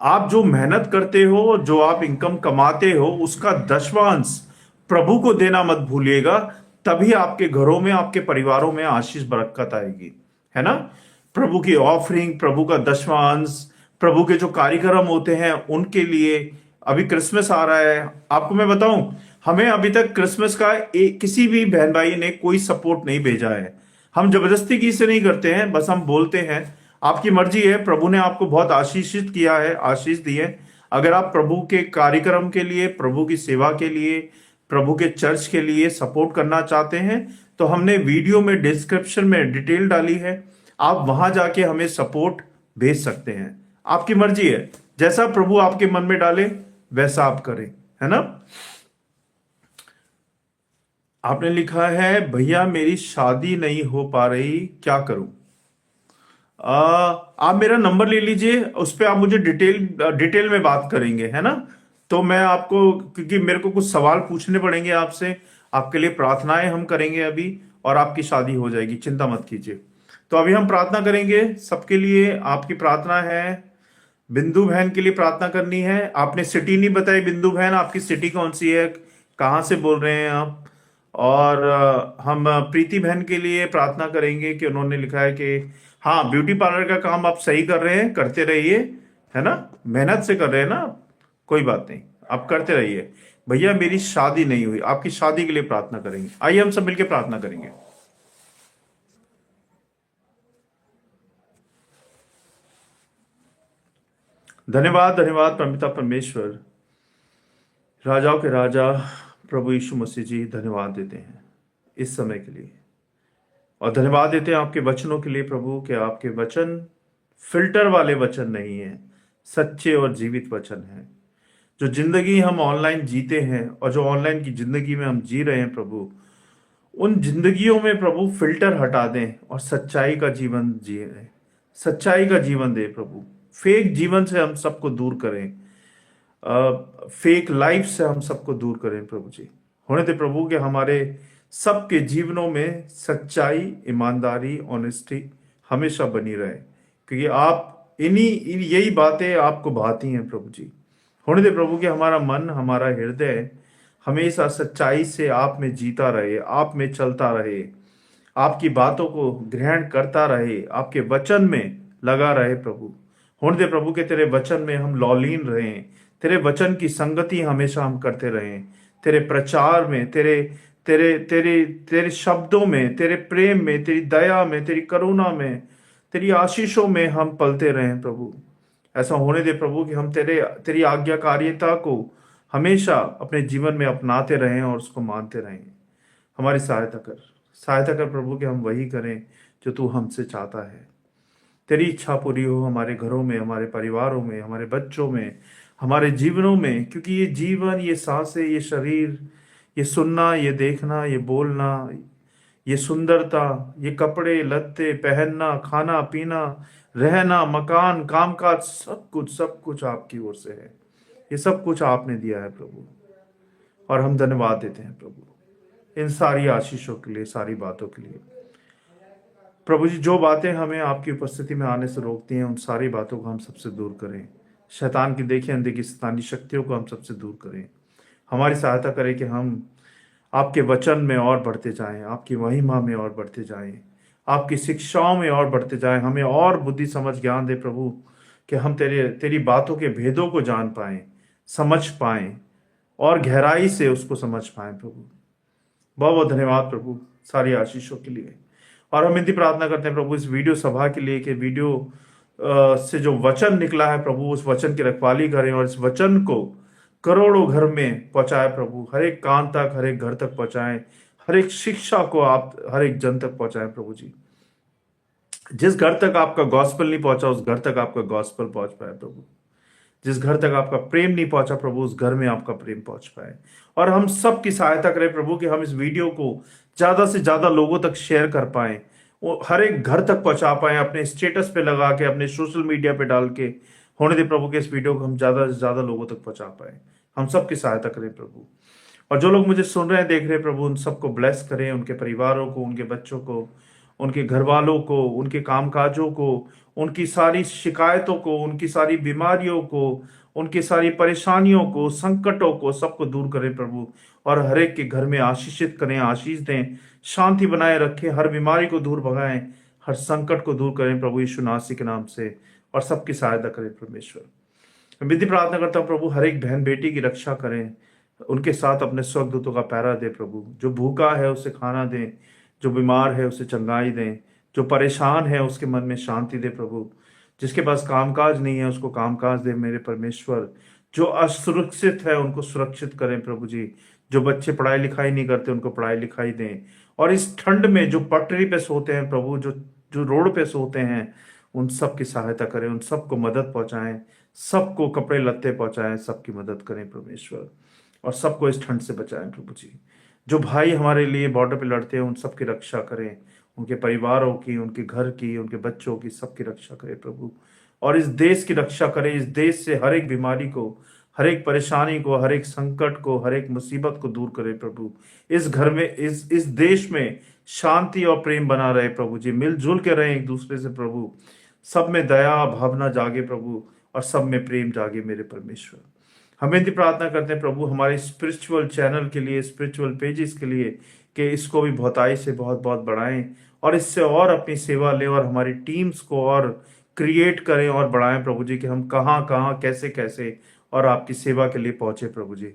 आप जो मेहनत करते हो, जो आप इनकम कमाते हो, उसका दशवांश प्रभु को देना मत भूलिएगा। तभी आपके घरों में, आपके परिवारों में आशीष बरकत आएगी, है ना। प्रभु की ऑफरिंग, प्रभु का दशवांश, प्रभु के जो कार्यक्रम होते हैं उनके लिए। अभी क्रिसमस आ रहा है, आपको मैं बताऊं, हमें अभी तक क्रिसमस का किसी भी बहन भाई ने कोई सपोर्ट नहीं भेजा है। हम जबरदस्ती की से नहीं करते हैं, बस हम बोलते हैं आपकी मर्जी है। प्रभु ने आपको बहुत आशीषित किया है, आशीष दी है। अगर आप प्रभु के कार्यक्रम के लिए, प्रभु की सेवा के लिए, प्रभु के चर्च के लिए सपोर्ट करना चाहते हैं, तो हमने वीडियो में डिस्क्रिप्शन में डिटेल डाली है, आप वहां जाके हमें सपोर्ट भेज सकते हैं। आपकी मर्जी है, जैसा प्रभु आपके मन में डाले वैसा आप करें, है ना। आपने लिखा है भैया मेरी शादी नहीं हो पा रही, क्या करूं? आप मेरा नंबर ले लीजिए, उस पर आप मुझे डिटेल में बात करेंगे, है ना। तो मैं आपको, क्योंकि मेरे को कुछ सवाल पूछने पड़ेंगे आपसे, आपके लिए प्रार्थनाएं हम करेंगे अभी, और आपकी शादी हो जाएगी, चिंता मत कीजिए। तो अभी हम प्रार्थना करेंगे सबके लिए। आपकी प्रार्थना है, बिंदु बहन के लिए प्रार्थना करनी है। आपने सिटी नहीं बताई, बिंदु बहन आपकी सिटी कौन सी है, कहाँ से बोल रहे हैं आप? और हम प्रीति बहन के लिए प्रार्थना करेंगे कि उन्होंने लिखा है कि हाँ, ब्यूटी पार्लर का काम आप सही कर रहे हैं, करते रहिए, है ना। मेहनत से कर रहे हैं ना, कोई बात नहीं, आप करते रहिए। भैया मेरी शादी नहीं हुई, आपकी शादी के लिए प्रार्थना करेंगे। आइए हम सब मिलकर प्रार्थना करेंगे। धन्यवाद, धन्यवाद परमपिता परमेश्वर, राजाओं के राजा प्रभु यीशु मसीह जी, धन्यवाद देते हैं इस समय के लिए, और धन्यवाद देते हैं आपके वचनों के लिए प्रभु, कि आपके वचन फिल्टर वाले वचन नहीं है, सच्चे और जीवित वचन है। जो जिंदगी हम ऑनलाइन जीते हैं और जो ऑनलाइन की जिंदगी में हम जी रहे हैं प्रभु, उन जिंदगियों में प्रभु फिल्टर हटा दें और सच्चाई का जीवन जिए, सच्चाई का जीवन दे प्रभु। फेक जीवन से हम सबको दूर करें, फेक लाइफ से हम सबको दूर करें प्रभु जी। होने दे प्रभु कि हमारे सबके जीवनों में सच्चाई, ईमानदारी, ऑनेस्टी हमेशा बनी रहे, क्योंकि आप यही बातें आपको भाती हैं प्रभु जी। होने दे प्रभु कि हमारा मन, हमारा हृदय हमेशा सच्चाई से आप में जीता रहे, आप में चलता रहे, आपकी बातों को ग्रहण करता रहे, आपके वचन में लगा रहे प्रभु। होने दे प्रभु के तेरे वचन में हम लौलीन रहें, तेरे वचन की संगति हमेशा हम करते रहें, तेरे प्रचार में, तेरे तेरे तेरे तेरे शब्दों में, तेरे प्रेम में, तेरी दया में, तेरी करुणा में, तेरी आशीषों में हम पलते रहें प्रभु। ऐसा होने दे प्रभु कि हम तेरी आज्ञाकारिता को हमेशा अपने जीवन में अपनाते रहें और उसको मानते रहें। हमारी सहायता कर प्रभु कि हम वही करें जो तू हमसे चाहता है। तेरी इच्छा पूरी हो हमारे घरों में, हमारे परिवारों में, हमारे बच्चों में, हमारे जीवनों में, क्योंकि ये जीवन, ये सांसें, ये शरीर, ये सुनना, ये देखना, ये बोलना, ये सुंदरता, ये कपड़े लत्ते पहनना, खाना पीना, रहना, मकान, कामकाज, सब कुछ आपकी ओर से है। ये सब कुछ आपने दिया है प्रभु, और हम धन्यवाद देते हैं प्रभु इन सारी आशीषों के लिए, सारी बातों के लिए। प्रभु जी, जो बातें हमें आपकी उपस्थिति में आने से रोकती हैं, उन सारी बातों को हम सबसे दूर करें। शैतान की देखी अनदेखी शैतानी शक्तियों को हम सबसे दूर करें। हमारी सहायता करें कि हम आपके वचन में और बढ़ते जाएं, आपकी महिमा में और बढ़ते जाएं, आपकी शिक्षाओं में और बढ़ते जाएं। हमें और बुद्धि समझ ज्ञान दे प्रभु कि हम तेरी बातों के भेदों को जान पाएं, समझ पाएं और गहराई से उसको समझ पाएं प्रभु। बहुत बहुत धन्यवाद प्रभु सारी आशीषों के लिए। और हम इनकी प्रार्थना करते हैं प्रभु इस वीडियो सभा के लिए कि वीडियो से जो वचन निकला है प्रभु, उस वचन की रखवाली करें और इस वचन को करोड़ों घर में पहुंचाए प्रभु, हर एक कान तक, हर एक घर तक पहुंचाएं, हर एक शिक्षा को आप हर एक जन तक पहुंचाएं प्रभु जी। जिस घर तक आपका गॉस्पेल नहीं पहुंचा, उस घर तक आपका गॉस्पेल पहुंच पाए प्रभु। जिस घर तक आपका प्रेम नहीं पहुंचा प्रभु, उस घर में आपका प्रेम पहुंच पाए। और हम सब की सहायता करें प्रभु कि हम इस वीडियो को ज्यादा से ज्यादा लोगों तक शेयर कर पाए, वो हर एक घर तक पहुंचा पाए, अपने स्टेटस पे लगा के, अपने सोशल मीडिया पे डाल के। होने दे प्रभु के इस वीडियो को हम ज्यादा से ज्यादा लोगों तक पहुंचा पाए। हम सब की सहायता करें प्रभु। और जो लोग मुझे सुन रहे हैं, देख रहे हैं प्रभु, उन सबको ब्लेस करें, उनके परिवारों को, उनके बच्चों को, उनके घर वालों को, उनके कामकाजों को, उनकी सारी शिकायतों को, उनकी सारी बीमारियों को, उनकी सारी परेशानियों को, संकटों को, सबको दूर करें प्रभु। और हर एक के घर में आशीषित करें, आशीष दें, शांति बनाए रखें, हर बीमारी को दूर भगाएं, हर संकट को दूर करें प्रभु यीशु नासी के नाम से। और सबकी सहायता करें परमेश्वर। मैं विधि प्रार्थना करता हूँ प्रभु, हर एक बहन बेटी की रक्षा करें, उनके साथ अपने स्वर्गदूतों का पहरा दे प्रभु। जो भूखा है उसे खाना दें, जो बीमार है उसे चंगाई दें, जो परेशान है उसके मन में शांति दे प्रभु। जिसके पास कामकाज नहीं है उसको कामकाज दे मेरे परमेश्वर। जो असुरक्षित है उनको सुरक्षित करें प्रभु जी। जो बच्चे पढ़ाई लिखाई नहीं करते उनको पढ़ाई लिखाई दें। और इस ठंड में जो पटरी पे सोते हैं प्रभु, जो जो रोड पे सोते हैं, उन सब की सहायता करें, उन सबको मदद पहुंचाएं, सबको कपड़े लत्ते पहुंचाएं, सबकी मदद करें परमेश्वर। और सबको इस ठंड से बचाएं प्रभु जी। जो भाई हमारे लिए बॉर्डर पे लड़ते हैं उन सबकी रक्षा करें, उनके परिवारों की, उनके घर की, उनके बच्चों की, सबकी रक्षा करें प्रभु। और इस देश की रक्षा करें, इस देश से हर एक बीमारी को, हर एक परेशानी को, हर एक संकट को, हर एक मुसीबत को दूर करें प्रभु। इस घर में, इस देश में शांति और प्रेम बना रहे प्रभु जी। मिलजुल के रहें एक दूसरे से प्रभु। सब में दया भावना जागे प्रभु, और सब में प्रेम जागे मेरे परमेश्वर। हम इनकी प्रार्थना करते हैं प्रभु हमारे स्पिरिचुअल चैनल के लिए, स्पिरिचुअल पेजेस के लिए, कि इसको भी बहुताई से बहुत बहुत बढ़ाएं और इससे और अपनी सेवा लें और हमारी टीम्स को और क्रिएट करें और बढ़ाएं प्रभु जी, कि हम कहाँ कहाँ कैसे कैसे और आपकी सेवा के लिए पहुंचे प्रभु जी।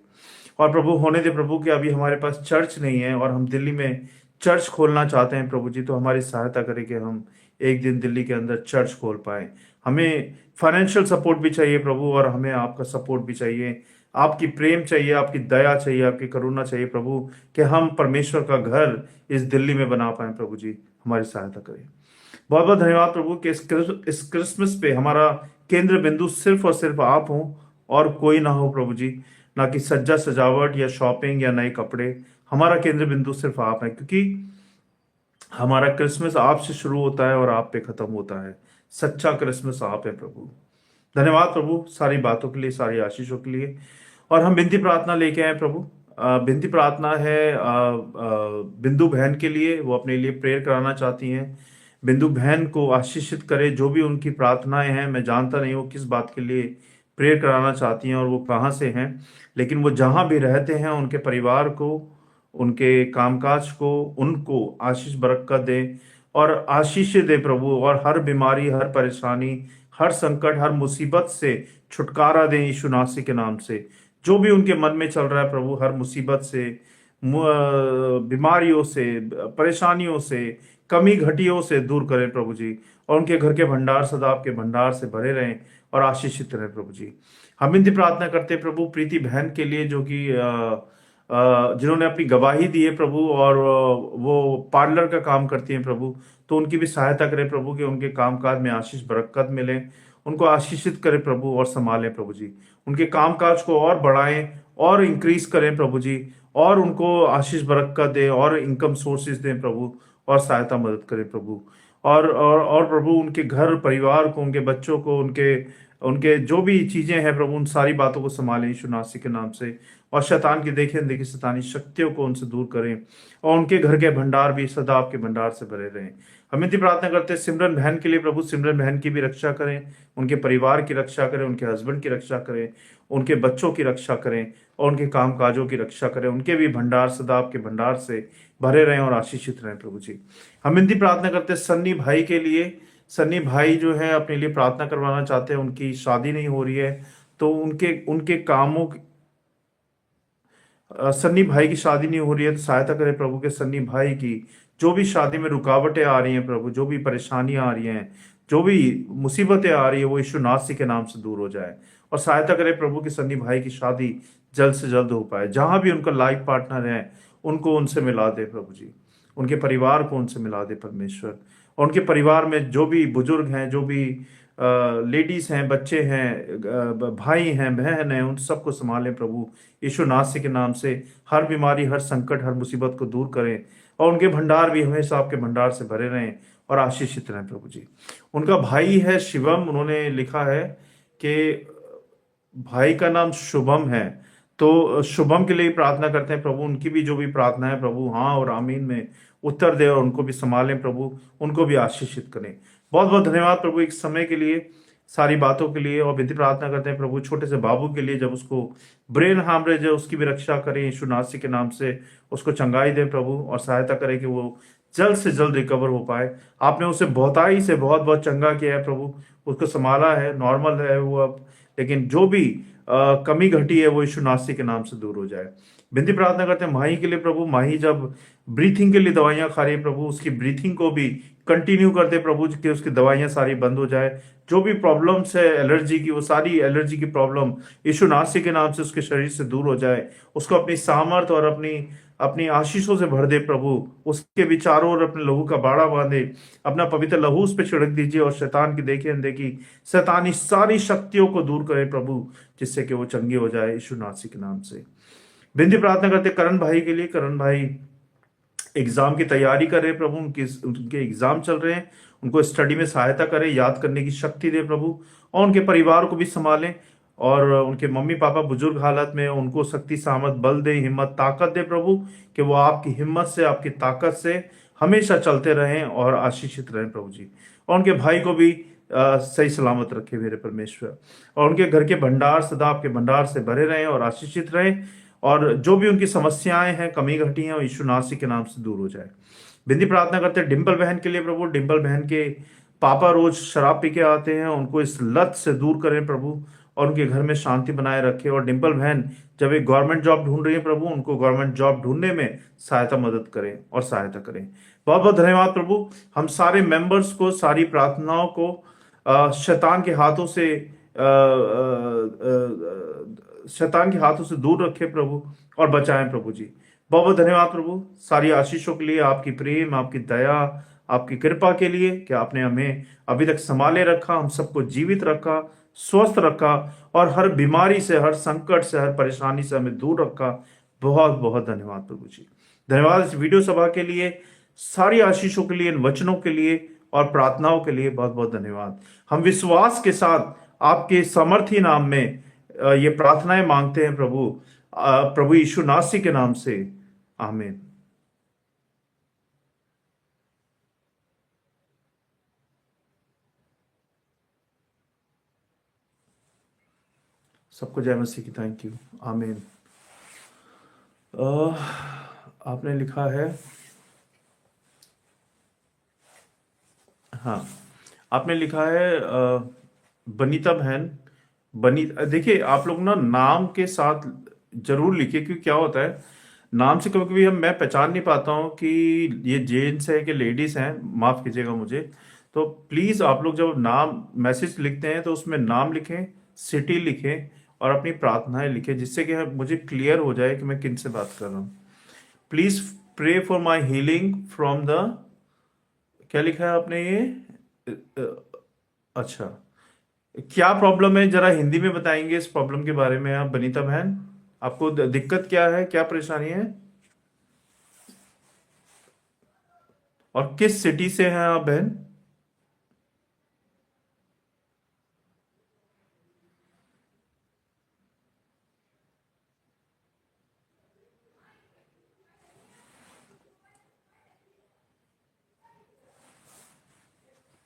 और प्रभु होने दे प्रभु कि अभी हमारे पास चर्च नहीं है और हम दिल्ली में चर्च खोलना चाहते हैं प्रभु जी। तो हमारी सहायता करें कि हम एक दिन दिल्ली के अंदर चर्च खोल पाए। हमें फाइनेंशियल सपोर्ट भी चाहिए प्रभु, और हमें आपका सपोर्ट भी चाहिए, आपकी प्रेम चाहिए, आपकी दया चाहिए, आपकी करुणा चाहिए प्रभु, कि हम परमेश्वर का घर इस दिल्ली में बना पाए प्रभु जी। हमारी सहायता करें। बहुत बहुत धन्यवाद प्रभु कि इस क्रिसमस पे हमारा केंद्र बिंदु सिर्फ और सिर्फ आप हो और कोई ना हो प्रभु जी। ना कि सज्जा सजावट या शॉपिंग या नए कपड़े। हमारा केंद्र बिंदु सिर्फ आप है, क्योंकि हमारा क्रिसमस आपसे शुरू होता है और आप पे खत्म होता है। सच्चा क्रिसमस आप है प्रभु। धन्यवाद प्रभु सारी बातों के लिए, सारी आशीषों के लिए। और हम बिनती प्रार्थना लेके आए प्रभु। बिनती प्रार्थना है बिंदु बहन के लिए। वो अपने लिए प्रेयर कराना चाहती हैं। बिंदु बहन को आशीषित करे। जो भी उनकी प्रार्थनाएं हैं, मैं जानता नहीं वो किस बात के लिए प्रेयर कराना चाहती हैं और वो कहाँ से हैं, लेकिन वो जहाँ भी रहते हैं उनके परिवार को, उनके कामकाज को, उनको आशीष बरकत दे और आशीष दे प्रभु। और हर बीमारी, हर परेशानी हर संकट हर मुसीबत से छुटकारा दें यीशु नासी के नाम से। जो भी उनके मन में चल रहा है प्रभु, हर मुसीबत से, बीमारियों से, परेशानियों से, कमी घटियों से दूर करें प्रभु जी। और उनके घर के भंडार सदा आपके भंडार से भरे रहें और आशीषित रहें प्रभु जी। हम इनकी प्रार्थना करते हैं प्रभु प्रीति बहन के लिए, जो कि जिन्होंने अपनी गवाही दी है प्रभु, और वो पार्लर का काम करती हैं प्रभु। तो उनकी भी सहायता करें प्रभु, कि उनके कामकाज में आशीष बरकत मिले। उनको आशीषित करें प्रभु और संभालें प्रभु जी। उनके कामकाज को और बढ़ाएं और इंक्रीज करें प्रभु जी। और उनको आशीष बरकत दें और इनकम सोर्सेज दें प्रभु, और सहायता मदद करें प्रभु। और प्रभु उनके घर परिवार को, उनके बच्चों को, उनके उनके जो भी चीजें हैं प्रभु, उन सारी बातों को संभालें यीशु नासी के नाम से। और शैतान की देखें देखी शैतानी शक्तियों को उनसे दूर करें, और उनके घर के भंडार भी सदा आपके भंडार से भरे रहें। हम इतनी प्रार्थना करते हैं सिमरन बहन के लिए प्रभु। सिमरन बहन की भी रक्षा करें, उनके परिवार की रक्षा करें, उनके हस्बैंड की रक्षा करें, उनके बच्चों की रक्षा करें, और उनके काम काजों की रक्षा करें। उनके भी भंडार सदा आपके भंडार से भरे रहें और आशीषित रहें प्रभु जी। हम इनकी प्रार्थना करते हैं सन्नी भाई के लिए। सन्नी भाई जो है अपने लिए प्रार्थना करवाना चाहते हैं, उनकी शादी नहीं हो रही है। तो उनके उनके कामों सन्नी भाई की शादी नहीं हो रही है, तो सहायता करें प्रभु के सन्नी भाई की। जो भी शादी में रुकावटें आ रही हैं प्रभु, जो भी परेशानियां आ रही हैं, जो भी मुसीबतें आ रही है, वो यीशु नासी के नाम से दूर हो जाए। और सहायता करें प्रभु कि सन्नी भाई की शादी जल्द से जल्द हो पाए। जहां भी उनका लाइफ पार्टनर है, उनको उनसे मिला दे प्रभु जी। उनके परिवार को उनसे मिला दे परमेश्वर। और उनके परिवार में जो भी बुजुर्ग हैं, जो भी लेडीज हैं, बच्चे हैं, भाई हैं, बहन हैं, उन सबको संभालें प्रभु यीशु नासी के नाम से। हर बीमारी, हर संकट, हर मुसीबत को दूर करें, और उनके भंडार भी हमेशा आपके भंडार से भरे रहें और आशीषित रहें प्रभु जी। उनका भाई है शिवम, उन्होंने लिखा है कि भाई का नाम शुभम है। तो शुभम के लिए प्रार्थना करते हैं प्रभु। उनकी भी जो भी प्रार्थना है प्रभु, हाँ और आमीन में उत्तर दे, और उनको भी संभालें प्रभु, उनको भी आशीषित करें। बहुत बहुत धन्यवाद प्रभु एक समय के लिए, सारी बातों के लिए। और विधि प्रार्थना करते हैं प्रभु छोटे से बाबू के लिए, जब उसको ब्रेन हैमरेज है, उसकी भी रक्षा करें यीशु नासी के नाम से। उसको चंगाई दें प्रभु, और सहायता करें कि वो जल्द से जल्द रिकवर हो पाए। आपने उसे बहुताई से बहुत बहुत चंगा किया है प्रभु, उसको संभाला है, नॉर्मल है वो अब। लेकिन जो भी कमी घटी है, वो यीशु नासी के नाम से दूर हो जाए। विनती प्रार्थना करते हैं माही के लिए प्रभु। माही जब ब्रीथिंग के लिए दवाइयां खा रही है प्रभु, उसकी ब्रीथिंग को भी कंटिन्यू करते प्रभु, कि उसकी दवाइयां सारी बंद हो जाए। जो भी प्रॉब्लम्स है एलर्जी की, वो सारी एलर्जी की प्रॉब्लम यीशु नासी के नाम से उसके शरीर से दूर हो जाए। उसको अपनी सामर्थ और अपनी अपनी आशीषों से भर दे प्रभु। उसके विचारों और अपने लहू का बाड़ा बांधे, अपना पवित्र लहू उस पर छिड़क दीजिए, और शैतान की देखी अनदेखी शैतानी सारी शक्तियों को दूर करे प्रभु, जिससे कि वो चंगी हो जाए यीशु नासी के नाम से। बिंदी प्रार्थना करते करण भाई के लिए। करण भाई एग्जाम की तैयारी कर रहे हैं प्रभु, उनके एग्जाम चल रहे हैं। उनको स्टडी में सहायता करें, याद करने की शक्ति दे प्रभु, और उनके परिवार को भी संभालें। और उनके मम्मी पापा बुजुर्ग हालत में, उनको शक्ति सामर्थ बल दे, हिम्मत ताकत दे प्रभु, कि वो आपकी हिम्मत से, आपकी ताकत से हमेशा चलते रहें और आशीषित रहें प्रभु जी। और उनके भाई को भी सही सलामत रखे मेरे परमेश्वर। और उनके घर के भंडार सदा आपके भंडार से भरे रहें और आशीषित रहें। और जो भी उनकी समस्याएं हैं, कमी घटी हैं, वो यीशु नासी के नाम से दूर हो जाए। बिंदी प्रार्थना करते हैं डिम्पल बहन के लिए प्रभु। डिम्पल बहन के पापा रोज शराब पी के आते हैं, उनको इस लत से दूर करें प्रभु, और उनके घर में शांति बनाए रखे। और डिम्पल बहन जब एक गवर्नमेंट जॉब ढूंढ रही है प्रभु, उनको गवर्नमेंट जॉब ढूंढने में सहायता मदद करें और सहायता करें। बहुत बहुत धन्यवाद प्रभु। हम सारे मेंबर्स को, सारी प्रार्थनाओं को शैतान के हाथों से शैतान के हाथों से दूर रखे प्रभु, और बचाएं प्रभु जी। बहुत बहुत धन्यवाद प्रभु सारी आशीषों के लिए, आपकी प्रेम, आपकी दया, आपकी कृपा के लिए, कि आपने हमें अभी तक संभाले रखा, हम सबको जीवित रखा, स्वस्थ रखा, और हर बीमारी से, हर संकट से, हर परेशानी से हमें दूर रखा। बहुत बहुत धन्यवाद प्रभु जी। धन्यवाद इस वीडियो सभा के लिए, सारी आशीषों के लिए, इन वचनों के लिए और प्रार्थनाओं के लिए बहुत बहुत धन्यवाद। हम विश्वास के साथ आपके समर्थी नाम में ये प्रार्थनाएं मांगते हैं प्रभु, प्रभु यीशु नासी के नाम से, आमीन। सबको जय मसीह की। थैंक यू, आमीन। आपने लिखा है, हाँ आपने लिखा है बनीता बहन, बनी देखिए आप लोग ना नाम के साथ जरूर लिखिए, क्योंकि क्या होता है नाम से कभी कभी हम मैं पहचान नहीं पाता हूँ कि ये जेंट्स है कि लेडीज हैं, माफ कीजिएगा मुझे। तो प्लीज आप लोग जब नाम मैसेज लिखते हैं तो उसमें नाम लिखें, सिटी लिखें और अपनी प्रार्थनाएं लिखें, जिससे कि मुझे क्लियर हो जाए कि मैं किन से बात कर रहा हूँ। Please pray for my healing from the, क्या लिखा है आपने ये? अच्छा, क्या प्रॉब्लम है जरा हिंदी में बताएंगे इस प्रॉब्लम के बारे में आप बनीता बहन? आपको दिक्कत क्या है, क्या परेशानी है और किस सिटी से हैं आप बहन?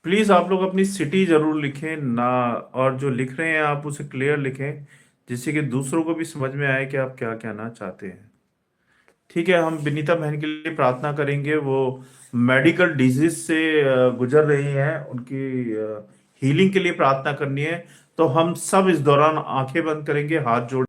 प्लीज आप लोग अपनी सिटी जरूर लिखें ना, और जो लिख रहे हैं आप उसे क्लियर लिखें, जिससे कि दूसरों को भी समझ में आए कि आप क्या कहना चाहते हैं। ठीक है, हम विनीता बहन के लिए प्रार्थना करेंगे। वो मेडिकल डिजीज से गुजर रही हैं, उनकी हीलिंग के लिए प्रार्थना करनी है। तो हम सब इस दौरान आंखें बंद करेंगे, हाथ जोड़